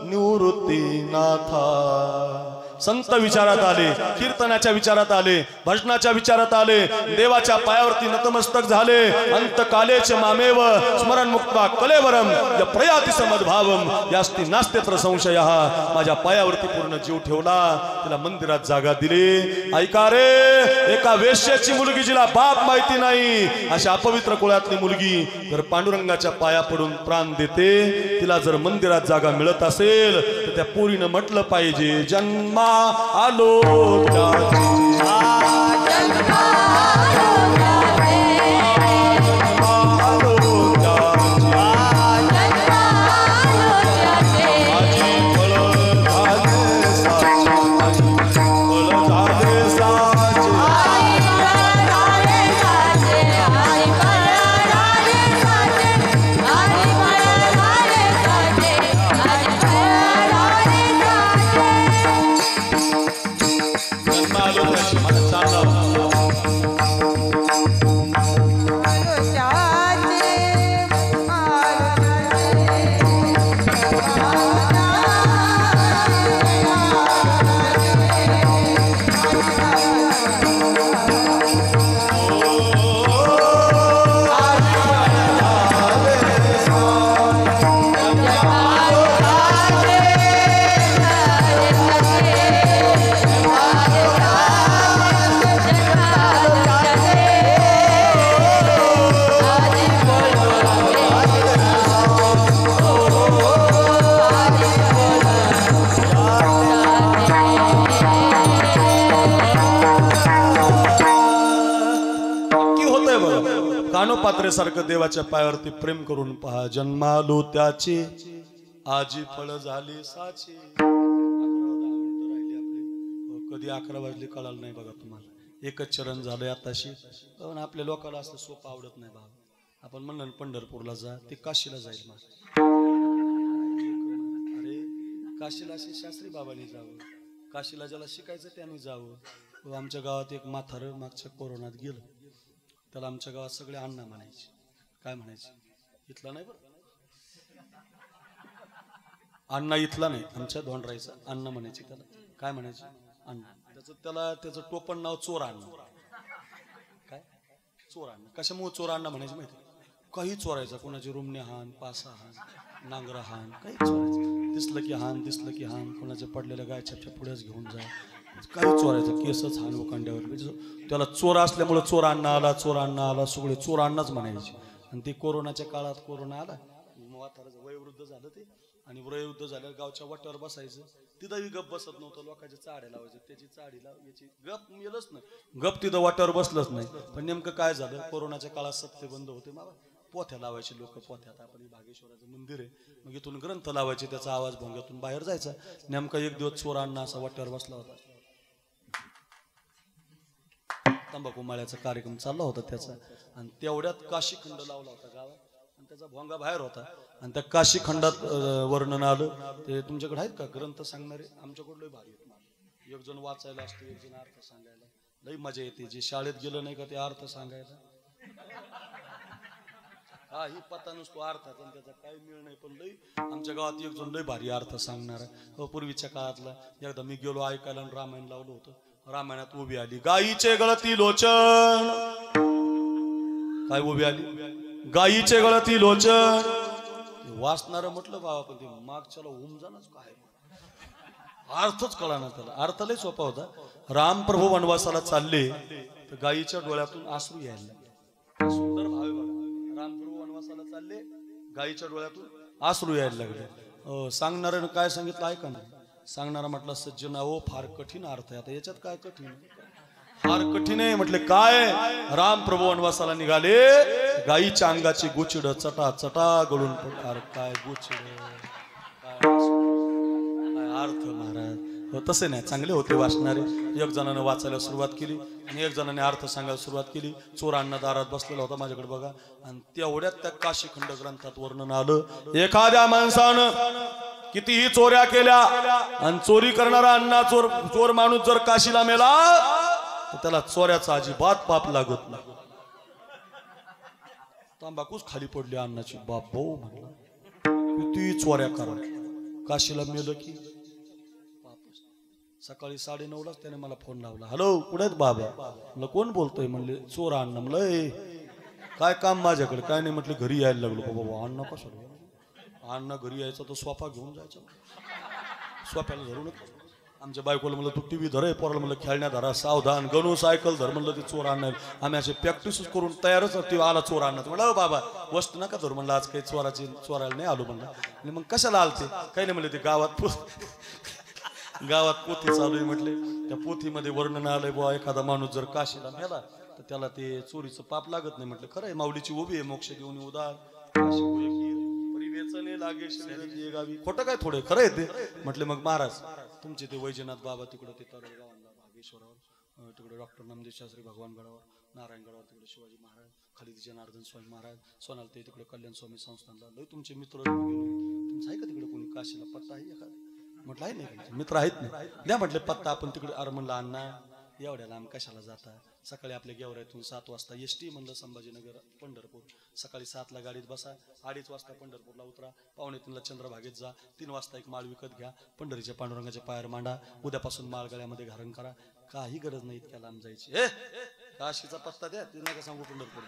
निवृत्तीनाथा संत विचारात आले कीर्तनाच्या विचारात आले भजनाच्या विचारात आले देवाच्या पायावरती नतमस्तक झाले अंतकालेचे मामेव स्मरण मुक्ता कलेवरम या प्रयाति समद्भावम यास्ति नास्त्यत्र संशयः माझ्या पायावरती पूर्ण जीव ठेवला तिला मंदिरात जागा दिली ऐका रे एका वेश्याची मुलगी जिला बाप माहिती नाही अशा अपवित्र कुळातली मुलगी जर पांडुरंगाच्या पाया पडून प्राण देते तिला जर मंदिरात जागा मिळत असेल तर त्या पोरीनं म्हटलं पाहिजे जन्मा आलो कानोपात्रे सारखं देवाच्या पायावरती प्रेम करून पहा जन्मालो त्याचे आजी फळ झाले साचे कधी 11 वाजले कळालं नाही बघा तुम्हाला एकच चरण झालंय आताशी पण आपल्या लोकांना असं सोपं आवडत नाही बाबा आपण म्हणलं पंढरपूरला जा ते काशीला जाईल मग अरे काशीला असे शास्त्री बाबांनी जावं काशीला ज्याला शिकायचं त्याने जावं आमच्या गावात एक म्हातारं मागच्या कोरोनात गेलं त्याला आमच्या गावात सगळे अण्णा म्हणायचे काय म्हणायचे इथला नाही बरं अण्णा इथला नाही आमच्या धोंडरायचा अण्णा म्हणायचे त्याला काय म्हणायचे अण्णा त्याचं टोपण नाव चोर अण्णा काय चोर अण्णा कशामुळे चोर अण्णा म्हणायचे माहिती काही चोरायचा कोणाची रुमणे हान पासा हान नांगरा हान काही चोरायचं दिसलं की हान कोणाच्या पडलेल्या गाय छापच्या पुढेच घेऊन जा काही चोरायचं केसच हान उकांड्यावर त्याला चोर असल्यामुळे चोर अण्णा आला सगळे चोर अण्णाच म्हणायचे आणि ते कोरोनाच्या काळात कोरोना आला म्हाताराचं वयोवृद्ध झालं ते आणि वयोवृद्ध झाल्यावर गावच्या वाट्यावर बसायचं तिथंही गप बसत नव्हतं लोकांच्या चाड्या लावायचे त्याची चाडी याची गप मिळलंच नाही गप तिथं वाट्यावर बसलंच नाही पण नेमकं काय झालं कोरोनाच्या काळात सत्य बंद होते मला पोथ्या लावायचे लोक पोथ्यात आपण भागेश्वराचं मंदिर आहे मग इथून ग्रंथ लावायचे त्याचा आवाज भोंग्यातून बाहेर जायचा नेमका एक दिवस चोर अण्णा असा वाट्यावर बसला होता तंबाखू माळ्याचा कार्यक्रम चालला होता त्याचा आणि तेवढ्यात काशीखंड लावला होता गावात आणि त्याचा भोंगा बाहेर होता आणि त्या काशीखंडात वर्णन आलं ते तुमच्याकडे आहेत का ग्रंथ सांगणारे आमच्याकडे लय भारी आहेत एक जण वाचायला असतो एक जण अर्थ सांगायला लई मजा येते जे शाळेत गेलं नाही का ते अर्थ सांगायला हा ही पता नसतो अर्थाचा आणि त्याचा काही मिळ नाही पण लई आमच्या गावात एक जण लय भारी अर्थ सांगणारा पूर्वीच्या काळातला एकदा मी गेलो ऐकायला आणि रामायण लावलं होतं रामायणात उभी आली गायीचे गळती लोचन काय उभी आली गायीचे गळती लोचन वाचणार म्हटलं बाबा पण ते मागच्याला उमजानच काय अर्थच कळाना त्याला अर्थ लय सोपा होता राम प्रभू वनवासाला चालले तर गायीच्या डोळ्यातून आसरू यायला लागले सुंदर भाव आहे बघा राम प्रभू वनवासाला चालले गायीच्या डोळ्यातून आसरू यायला लागले सांगणाऱ्यानं काय सांगितलं ऐका ना सांगणारा म्हटलं सज्जना हो फार कठीण अर्थ आहे आता याच्यात काय कठीण फार कठीण आहे म्हटले काय राम प्रभू वनवासाला निघाले गायीच्या अंगाची गुचिड चटा चटा गळून पडणार काय गुचिड काय अर्थ महाराज तसे नाही, चांगले होते वाचणारे. एक जणाने वाचायला सुरुवात केली आणि एक जणाने अर्थ सांगायला सुरुवात केली. चोर अण्णा दारात बसलेला होता माझ्याकडे बघा, आणि तेवढ्यात त्या काशीखंड ग्रंथात वर्णन आलं, एखाद्या माणसानं कितीही चोऱ्या केल्या आणि चोरी करणारा अण्णा चोर माणूस जर काशीला मेला तर त्याला चोऱ्याचा अजिबात पाप लागत नाही. तंबाखूच खाली पडली अण्णाची. बाप भाऊ म्हणला, किती चोऱ्या करा, काशीला मेलं की सकाळी 9:30लाच त्याने मला फोन लावला. हॅलो, कुठे आहेत बाबा? म्हणलं कोण बोलतोय? म्हणले चोर अण्णा. म्हणलं काय काम माझ्याकडे? काय नाही. म्हटलं घरी यायला लागलो. बाबा अण्णा कशाला? अण्णा घरी यायचा तर सोफा घेऊन जायचा, सोफ्याला धरून. आमच्या बायकोला म्हणलं तू टीव्ही धर, पोराला म्हणलं खेळण्या धरा, सावधान, गणू सायकल धर. म्हणलं ते चोर आणणार. आम्ही असे प्रॅक्टिस करून तयारच होती. आला चोर आणणार. म्हणलं बाबा वस्तू नका धरू. म्हणलं आज काही चोरायला नाही आलो. म्हणलं आणि मग कशाला आलते? काही नाही. म्हणले ते गावात पोथी चालू आहे. म्हटले त्या पोथीमध्ये वर्णन आलंय बुवा, एखादा माणूस जर काशीला मेला तर त्याला ते चोरीचं पाप लागत नाही. म्हटलं खरं आहे, माऊलीची उभी आहे, मोक्ष घेऊन उदार गावी. खोटं काय थोडे खरं आहे ते. म्हटले मग महाराज तुमचे ते वैजनाथ बाबा तिकडे ते तरगावांना भागेश्वरावर, तिकडे डॉक्टर नामदेव शास्त्री भगवानगडावर, नारायणगडावर तिकडे शिवाजी महाराज, खाली जनार्दन स्वामी महाराज, सोनाल ते तिकडे कल्याण स्वामी संस्थानला. लय तुमचे मित्र तुमचं आहे का तिकडे कोणी काशीला? पत्ता आहे एखादा? म्हटलं आहे नाही, मित्र आहेत नाही. द्या म्हटले पत्ता, आपण तिकडे. अरे म्हणलं अण्णा एवढ्या लांब कशाला जाता? सकाळी आपल्या गेवरातून 7 वाजता एसटी म्हणलं संभाजीनगर पंढरपूर. सकाळी 7ला गाडीत बसा, 2:30 वाजता पंढरपूरला उतरा, 2:45ला चंद्रभागेत जा, 3 वाजता एक माळ विकत घ्या, पंढरीच्या पांडुरंगाच्या पायावर मांडा, उद्यापासून माळ गळ्यामध्ये घारण करा. काही गरज नाही इतक्या लांब जायची. काशीचा पत्ता द्या, ते नका सांगू पंढरपूर.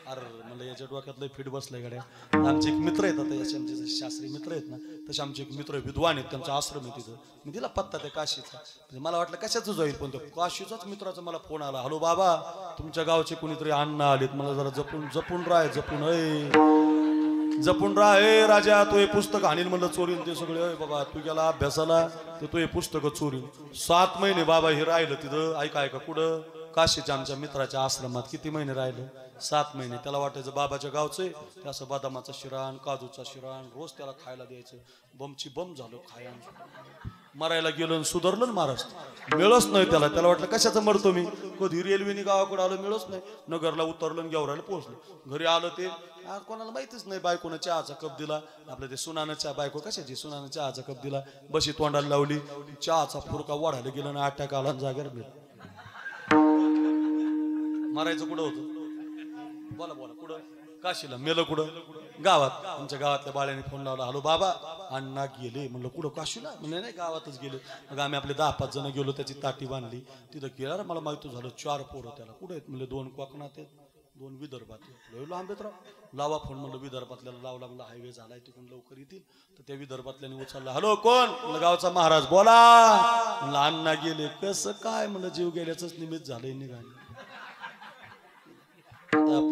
अरे म्हणलं याच्या डोक्यातलं फिट बसलंय गाड्या. आमचे एक मित्र आहेत, आता याचे आमचे शास्त्री मित्र आहेत ना, तसे आमचे एक मित्र विद्वान आहेत, त्यांचा आश्रम आहे तिथं. मी दिला पत्ता त्या काशीचा. मला वाटलं कशाच जाईल, पण तो काशीचाच मित्राचा मला फोन आला. हॅलो बाबा, तुमच्या गावचे कोणीतरी अण्णा आलेत, मला जरा जपून राह राजा. तो हे पुस्तक आणील म्हणलं चोरील ते सगळे. बाबा तू गेला अभ्यासाला तर तो हे पुस्तक चोरील. 7 महिने बाबा हे राहिलं तिथं. ऐका कुठं? काशीच्या आमच्या मित्राच्या आश्रमात. किती महिने राहिलं? 7 महिने. त्याला वाटायचं बाबाच्या गावचे ते असं बदामाचा शिराण, काजूचा शिराण रोज त्याला खायला द्यायचं. बमची बम झालं खायला. मरायला गेलो सुधारलं ना महाराष्ट्र, मिळच नाही त्याला. त्याला वाटलं कशाचं मरतो मी? कधी रेल्वेने गावाकडे आलो, मिळच नाही. नगरला उतरलं, गेवरायला पोहोचलो. घरी आलं ते कोणाला माहितीच नाही. बायकोनं चहाचा कप दिला. आपलं ते सुनानं चहा, बायको कशाची? सुनानं चहाचा कप दिला, बशी तोंडाला लावली, चहाचा फुरका वाढायला गेला ना, अटॅक आला, जागेवर गेला. मारायचं कुठं होतं? बोला कुठं? काशीला. मेलं कुठं? गावात. आमच्या गावातल्या बाळ्याने फोन लावला. हॅलो बाबा, अण्णा गेले. म्हणलं कुठं? काशीला. म्हणजे नाही, गावातच गेले. मग आम्ही आपले 10-5 जण गेलो, त्याची ताटी बांधली, तिथं गेला. मला माहिती झालं 4 पोरं त्याला. कुठे आहेत? म्हणजे 2 कोकणात आहेत, 2 विदर्भात आहेत. लांबेत राव. लावा फोन. म्हणलं विदर्भातल्याला लावला. म्हणलं हायवे झालाय, तिकडून लवकर येतील. तर त्या विदर्भातल्याने उचलला. हॅलो कोण? म्हणलं गावचा महाराज. बोला. म्हणलं अण्णा गेले. कसं काय? म्हणलं जीव गेल्याच निमित्त झालंय, निघाले.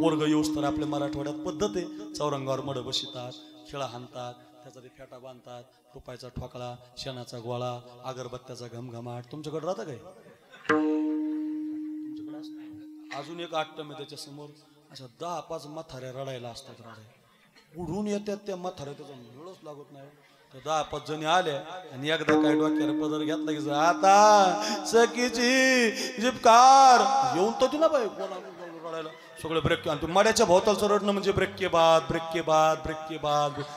पोरग येऊस तर आपल्या मराठवाड्यात पद्धत आहे, चौरंगावर मड बशितात, खेळा हाणतात, त्याचा ते फेटा बांधतात, रुपयाचा ठोकळा, शेणाचा गोळा, अगरबत्त्याचा घमघमाट. तुमच्याकडे राहतं काय? तुमच्याकडे असतं. अजून एक आटम आहे त्याच्या समोर. अशा 10-5 म्हाताऱ्या रडायला असतात. उडून येतात त्या म्हाताऱ्या, त्याचा मिळच लागत नाही. तर 10-5 जणी आल्या आणि एकदा काय डोक्याला पदर घेतला की आता सखीची जिपकार येऊन तर ती ना बाई रडायला. सगळे ब्रेक. आणि मड्याच्या भोवतालचं रडणं म्हणजे ब्रेकके बाद.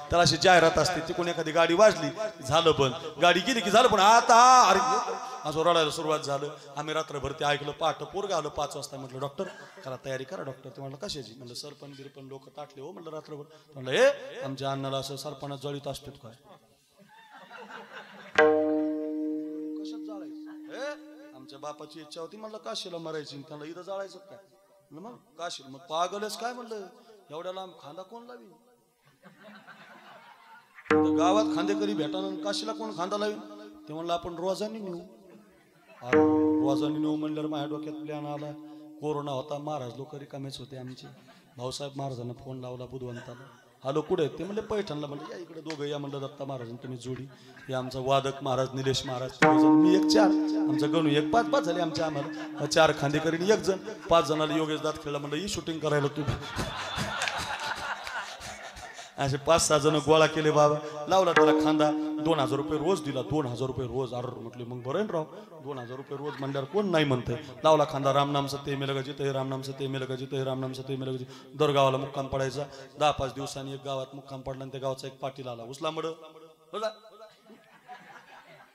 त्याला अशी जाहिरात असते. तिकडून एखादी गाडी वाजली झालं बंद, गाडी गेली की झालं पण. आता अरे असं रडायला सुरुवात झालं. आम्ही रात्रभर ते ऐकलं. पहाटे पोरगं आलं 5 वाजता. म्हटलं डॉक्टर करा, तयारी करा. डॉक्टर ते म्हणलं कशाची? म्हणलं सरपण बिरपण लोक ताटले हो. म्हणलं रात्रभर. म्हणलं हे आमच्या अण्णाला असं सरपणात जळीत असतो काय? कशात जाळायचं? आमच्या बापाची इच्छा होती म्हणलं काशीला मरायची, त्यांना इथं जाळायचं काय? मग काशी. मग पागलच काय? म्हणलं एवढ्या लांब खांदा कोण लावी? गावात खांदेकरी भेटाना, काशीला कोण खांदा लावीन? ते म्हणलं आपण रोजानी नेऊ. रोजानी नेऊ म्हणल्यावर माझ्या डोक्यात प्लॅन आला. कोरोना होता, महाराज लोक रिकामेच होते आमचे. भाऊसाहेब महाराजांना फोन लावला बुधवंताला. हॅलो कुठे? ते म्हणले पैठणला. म्हणलं या इकडे दोघं या. म्हणलं दत्ता महाराज तुम्ही जोडी. हे आमचा वादक महाराज निलेश महाराज, मी एक 4, आमचा गणू एक 5 झाले आमच्या. आम्हाला 4 खांदेकरी 1 जण. 5 जणाला योगेश दात खेळला. म्हणलं ही शूटिंग करायला तुम्ही. असे 5-6 जण गोळा केले बाबा, लावला त्याला खांदा, 2000 रुपये रोज दिला. 2000 रुपये रोज. अरे म्हटले मग बरं राव, 2000 रुपये रोज म्हणल्यावर कोण नाही म्हणतंय. लावला खांदा, रामनाम सत्य मेलगा जिथे, रामनाम सत्य मेलगा जिथे, रामनाम सत्य मेलगा जिथे. दर गावाला मुक्काम पडायचा. 10-5 दिवसांनी एक गावात मुक्काम पडला आणि त्या गावाचा एक पाटील आला. उचला मड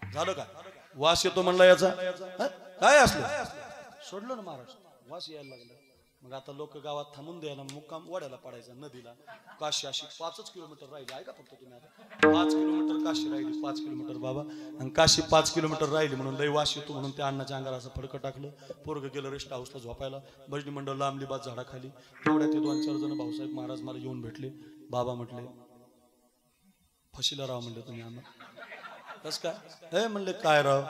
झालं का, वास येतो म्हणला याचा, काय असलं सोडलं ना महाराज, वास यायला लागला. मग आता लोक गावात थांबून द्यायला, मुक्काम वाड्याला पडायचा नदीला. काशी अशी 5 किलोमीटर राहिली. ऐका फक्त तुम्ही, आता 5 किलोमीटर काशी राहिली, 5 किलोमीटर बाबा. आणि काशी 5 किलोमीटर राहिली म्हणून लय वास येतो म्हणून त्या अण्णाच्या अंगाला असं फडकं टाकलं. पोरग गेलं रेस्ट हाऊसला झोपायला. भजनी मंडळ लांबली बाद झाडाखाली. तेवढ्या ते 2-4 जण भाऊसाहेब महाराज मला येऊन भेटले. बाबा म्हटले फशीला राव म्हणले तुम्ही आम्हाला. कस काय हे म्हणले, काय राव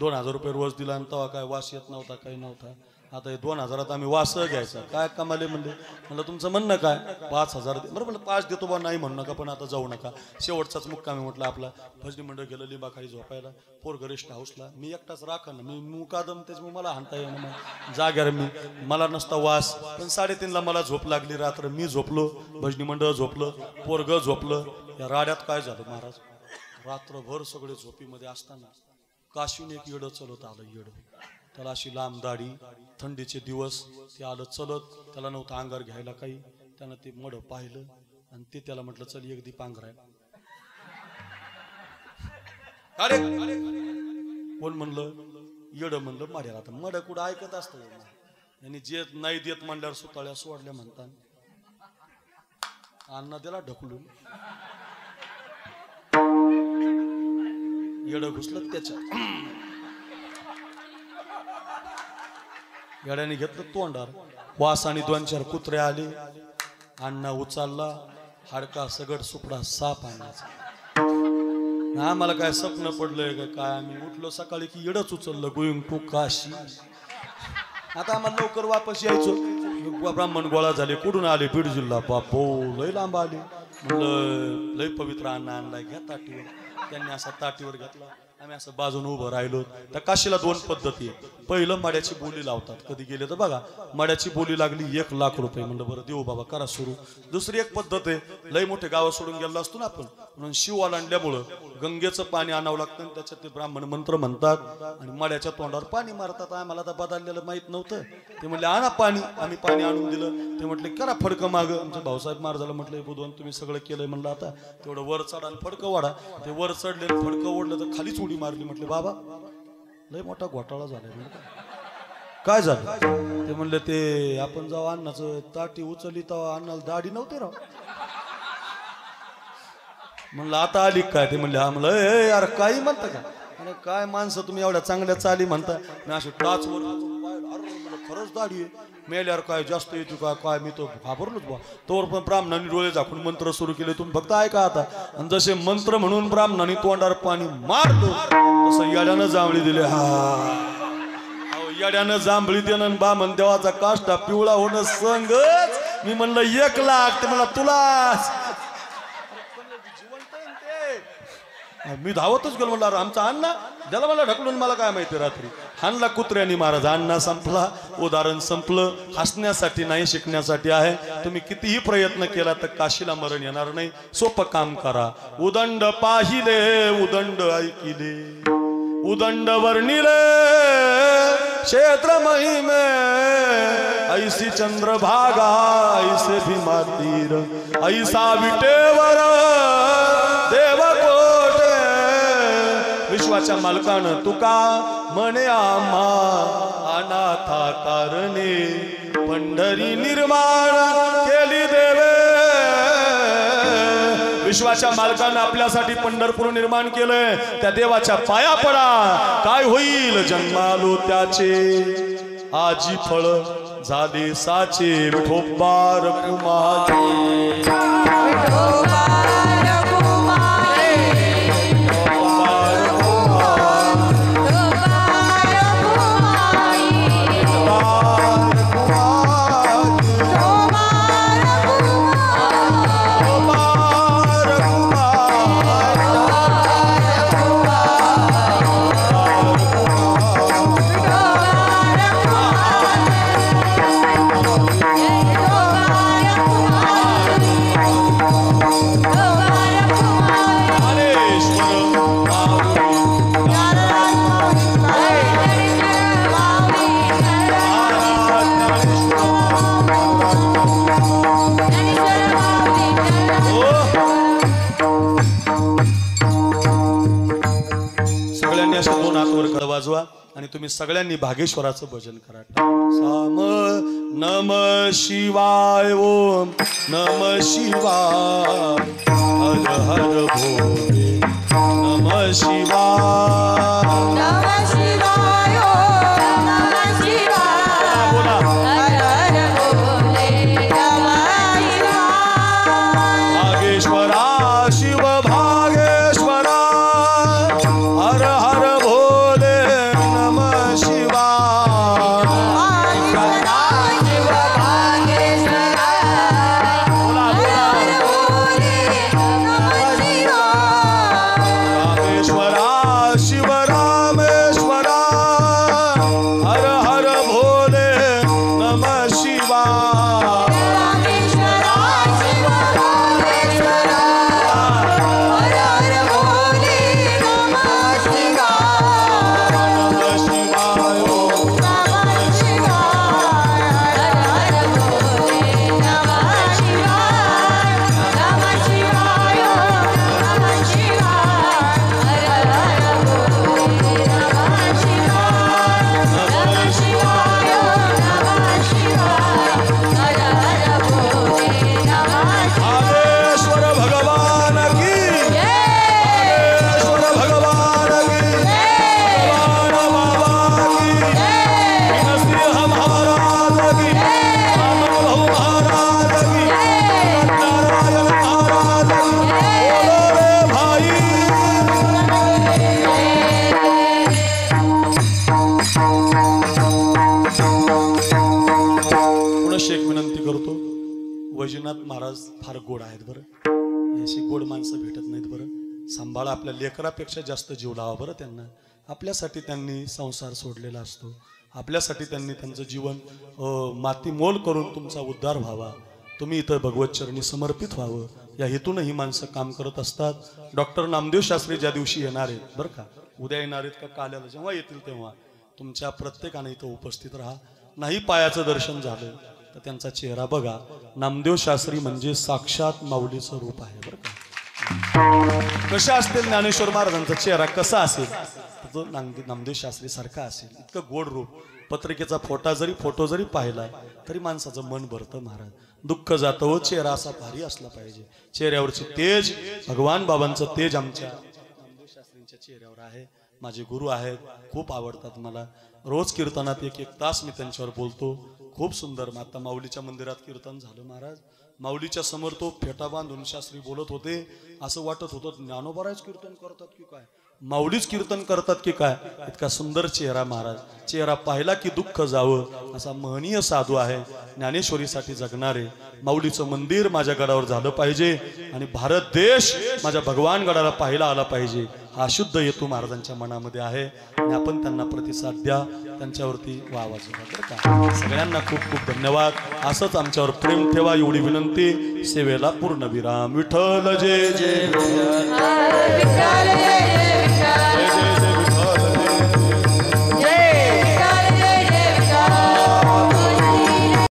2000 रुपये रोज दिला आणि तेव्हा काय वास येत नव्हता, काही नव्हता. आता हे 2000 आम्ही वास घ्यायचा, काय कमाले म्हणले. म्हणलं तुमचं म्हणणं काय, 5000 बरं म्हणलं 5 देतो बा, नाही म्हणू नका पण आता जाऊ नका. शेवटचाच मुक्काम आहे म्हटलं आपला. भजनी मंडळ गेलं लिंबाखाली झोपायला. पोरग रेस्ट हाऊसला. मी एकटाच राखा ना, मी मुकादम त्याच्यामुळे मला हाणता येईना जाग्यावर. मला नसता वास. पण 3:30ला मला झोप लागली रात्र. मी झोपलो, भजनी मंडळ झोपलं, पोरग झोपलं. या राड्यात काय झालं महाराज, रात्रभर सगळे झोपीमध्ये असताना काशीने एक येडं चलत आलं. येडं, त्याला अशी लांब दाढी, थंडीचे दिवस, ते आलं चलत. त्याला नव्हतं अंगार घ्यायला काही. त्यानं ते मड पाहिलं आणि ते त्याला म्हटलं चल एक दीप अंगाराय. अरे कोण म्हणलं, येडं म्हणलं माड्याला. आता मड कुठं ऐकत असतं यांनी, जे नाही देत म्हणल्यावर सुताळ्या सोडल्या म्हणतात. अण्णा त्याला ढकलून येडं घुसलं त्याच्यात. येड्याने घेतलं तोंडार. वास आणि 2-4 कुत्रे आले. अण्णा उचलला. हाडका सगड सुपडा साप आणायचा. आम्हाला काय स्वप्न पडलंय का काय, आम्ही उठलो सकाळी की येडच उचललं. Going to Kashi. आता आम्हाला लवकर वापस यायचो. ब्राह्मण गोळा झाले. कुठून आले, बीड जिल्हा. बापो लय लांब आले. म्हणलं लय पवित्र अन्न आणलाय, घ्या ताटीवर. त्यांनी असा ताटीवर घेतला. आम्ही असं बाजून उभं राहिलो. त्या काशीला 2 पद्धती आहे. पहिलं मड्याची बोली लावतात. कधी गेले तर बघा, मड्याची बोली लागली 1 लाख रुपये. म्हणलं बरं देऊ बाबा, करा सुरू. दुसरी एक पद्धत आहे, लय मोठे गाव सोडून गेलो असतो ना आपण, म्हणून शिव ओलांडल्यामुळं गंगेचं पाणी आणावं लागतं. त्याच्यात ते ब्राह्मण मंत्र म्हणतात आणि मड्याच्या तोंडावर पाणी मारतात. आम्हाला आता बदललेलं माहित नव्हतं. ते म्हणले आणा पाणी. आम्ही पाणी आणून दिलं. ते म्हटले करा फडकं मागं. आमचे भाऊसाहेब महाराजाला म्हटलं बुधवान तुम्ही सगळं केलंय. म्हणलं आता तेवढं वर चढा आणि फडकं वाढा. ते वर चढले, फडकं ओढलं तर खालीच उडी मारली. म्हटले बाबा लय मोठा घोटाळा झालाय. काय झालं, ते म्हणले ते आपण जेव्हा अन्नाचं ताटी उचलली तेव्हा अन्नाला दाढी नव्हती राव. म्हणलं आता आली काय, ते म्हणले हा. म्हणलं यार काही म्हणता का, आणि काय माणसं तुम्ही एवढ्या चांगल्या चाली म्हणता. मी अशी टाचवर खरंच दाढी आहे. मेल्यावर काय जास्त येतो का काय, मी तो घाबरलोच बा. तोवर पण ब्राह्मणांनी डोळे झाकून मंत्र सुरू केले. तुम्ही फक्त ऐका आता. आणि जसे मंत्र म्हणून ब्राह्मणांनी तोंडावर पाणी मारलं तसं येड्यानं जांभळी दिले. हा येड्यानं जांभळी देणं बामन देवाचा काष्टा पिवळा होणं संगच. मी म्हणलं 1 लाख. ते मला तुलाच. मी धावतच गेलो. म्हणलं आमचा अण्णा त्याला मला ढकलून, मला काय माहिती रात्री हाणला कुत्र्यानी महाराज. अण्णा संपला, उदाहरण संपलं. हसण्यासाठी नाही, शिकण्यासाठी आहे. तुम्ही कितीही प्रयत्न केला तर काशीला मरण येणार नाही. सोपं काम करा. उदंड पाहिले, उदंड ऐकिले, उदंड वर्णिले क्षेत्र महिमे. ऐसी चंद्रभागा, ऐसे भीमा तीर, ऐसा विटेवर देवकोटे. विश्वाच्या मालकानं तुका म्हणे आम्हा अनाथा कारणे. पंढरी निर्माण केली देवे. विश्वाच्या मालकानं आपल्यासाठी पंढरपूर निर्माण केलंय. त्या देवाच्या पाया पडा. काय होईल जन्मालो त्याचे, आजी फळ झाले साचे. विठोबार कुमार सगळ्यांनी असे दोन हात वर कर वाजवा आणि तुम्ही सगळ्यांनी भागेश्वराचं भजन करा. साम नम शिवाय ओम नम शिवाय हर हर भोले नम शिवाय नम शिवाय ओम नम शिवाय बोला हर हर भोले नम शिवाय भागेश्वरा शिव भागेश्वरा हर हर भोले नम शिवाय भागेश्वरा शिव भागेश्वरा बोला हर बोला हर भोले नम शिवाय रामेश्वरा शिव रामेश्वरा हर हर भोले नम शिवाय रामेश्वरा शिव रामेश्वरा हर हर भोले नम शिवाय नम शिवाय ओम नम शिवाय हर हर भोले नम शिवाय नम शिवाय नम शिवाय हर हर भोले नम शिवाय नम शिवाय नम शिवाय हर हर भोले नम भागेश्वर भगवान की भागेश्वर भगवान की भगवान बाबा की सिंह महाराज की रामन भाऊ महाराज की नारायण महाराज की बोलो रे भाई पुनश्च एक विनंती करतो. वैजनाथ महाराज फार गोड आहेत बरं. अशी गोड माणसं भेटत नाहीत बरं. सांभाळा आपल्या लेकरापेक्षा जास्त जीव लावा बरं त्यांना. आपल्यासाठी त्यांनी संसार सोडलेला असतो. आपल्यासाठी त्यांनी त्यांचं जीवन मातीमोल करून तुमचा उद्धार व्हावा. तुम्ही इथं भगवत चरणी समर्पित व्हावं या हेतून ही माणसं काम करत असतात. डॉक्टर नामदेव शास्त्री ज्या दिवशी येणार आहेत बरं का, उद्या येणार आहेत का काल्याला जेव्हा येतील तेव्हा तुमच्या प्रत्येकाने इथं उपस्थित राहा. नाही पायाचं दर्शन झालं तर त्यांचा चेहरा बघा. नामदेव शास्त्री म्हणजे साक्षात माऊलीचं रूप आहे बरं का. कशा असतील ज्ञानेश्वर महाराजांचा चेहरा कसा असेल तो नामदेव शास्त्री सारखा असेल. इतकं गोड रूप. पत्रिकेचा फोटो जरी पाहिला तरी माणसाचं मन भरतं महाराज. दुःख जातं व चेहरा असा भारी असला पाहिजे. चेहऱ्यावरची तेज भगवान बाबांचं तेज आमच्या नामदेव शास्त्रींच्या चेहऱ्यावर आहे. माझे गुरु आहेत, खूप आवडतात मला. रोज कीर्तनात एक तास मी त्यांच्यावर बोलतो. खूप सुंदर. आता माऊलीच्या मंदिरात कीर्तन झालं महाराज. माऊलीच्या समोर तो फेटा बांधून शास्त्री बोलत होते. असं वाटत होतं ज्ञानोबाराज कीर्तन करतात की काय, माऊलीच कीर्तन करतात की काय. इतका सुंदर चेहरा महाराज. चेहरा पाहिला की दुःख जावं असा महनीय साधू आहे. ज्ञानेश्वरीसाठी जगणारे. माऊलीचं मंदिर माझ्या गडावर झालं पाहिजे आणि भारत देश माझ्या भगवान गडाला पाहायला आला पाहिजे हा शुद्ध हेतू महाराजांच्या मनामध्ये आहे. आणि आपण त्यांना प्रतिसाद द्या, त्यांच्यावरती वाहवा जोडा बरं का. सगळ्यांना खूप खूप धन्यवाद. असंच आमच्यावर प्रेम ठेवा एवढी विनंती. सेवेला पूर्ण विराम. विठ्ठल जय जय विठ्ठल जय जय विठ्ठल जय जय विठ्ठल.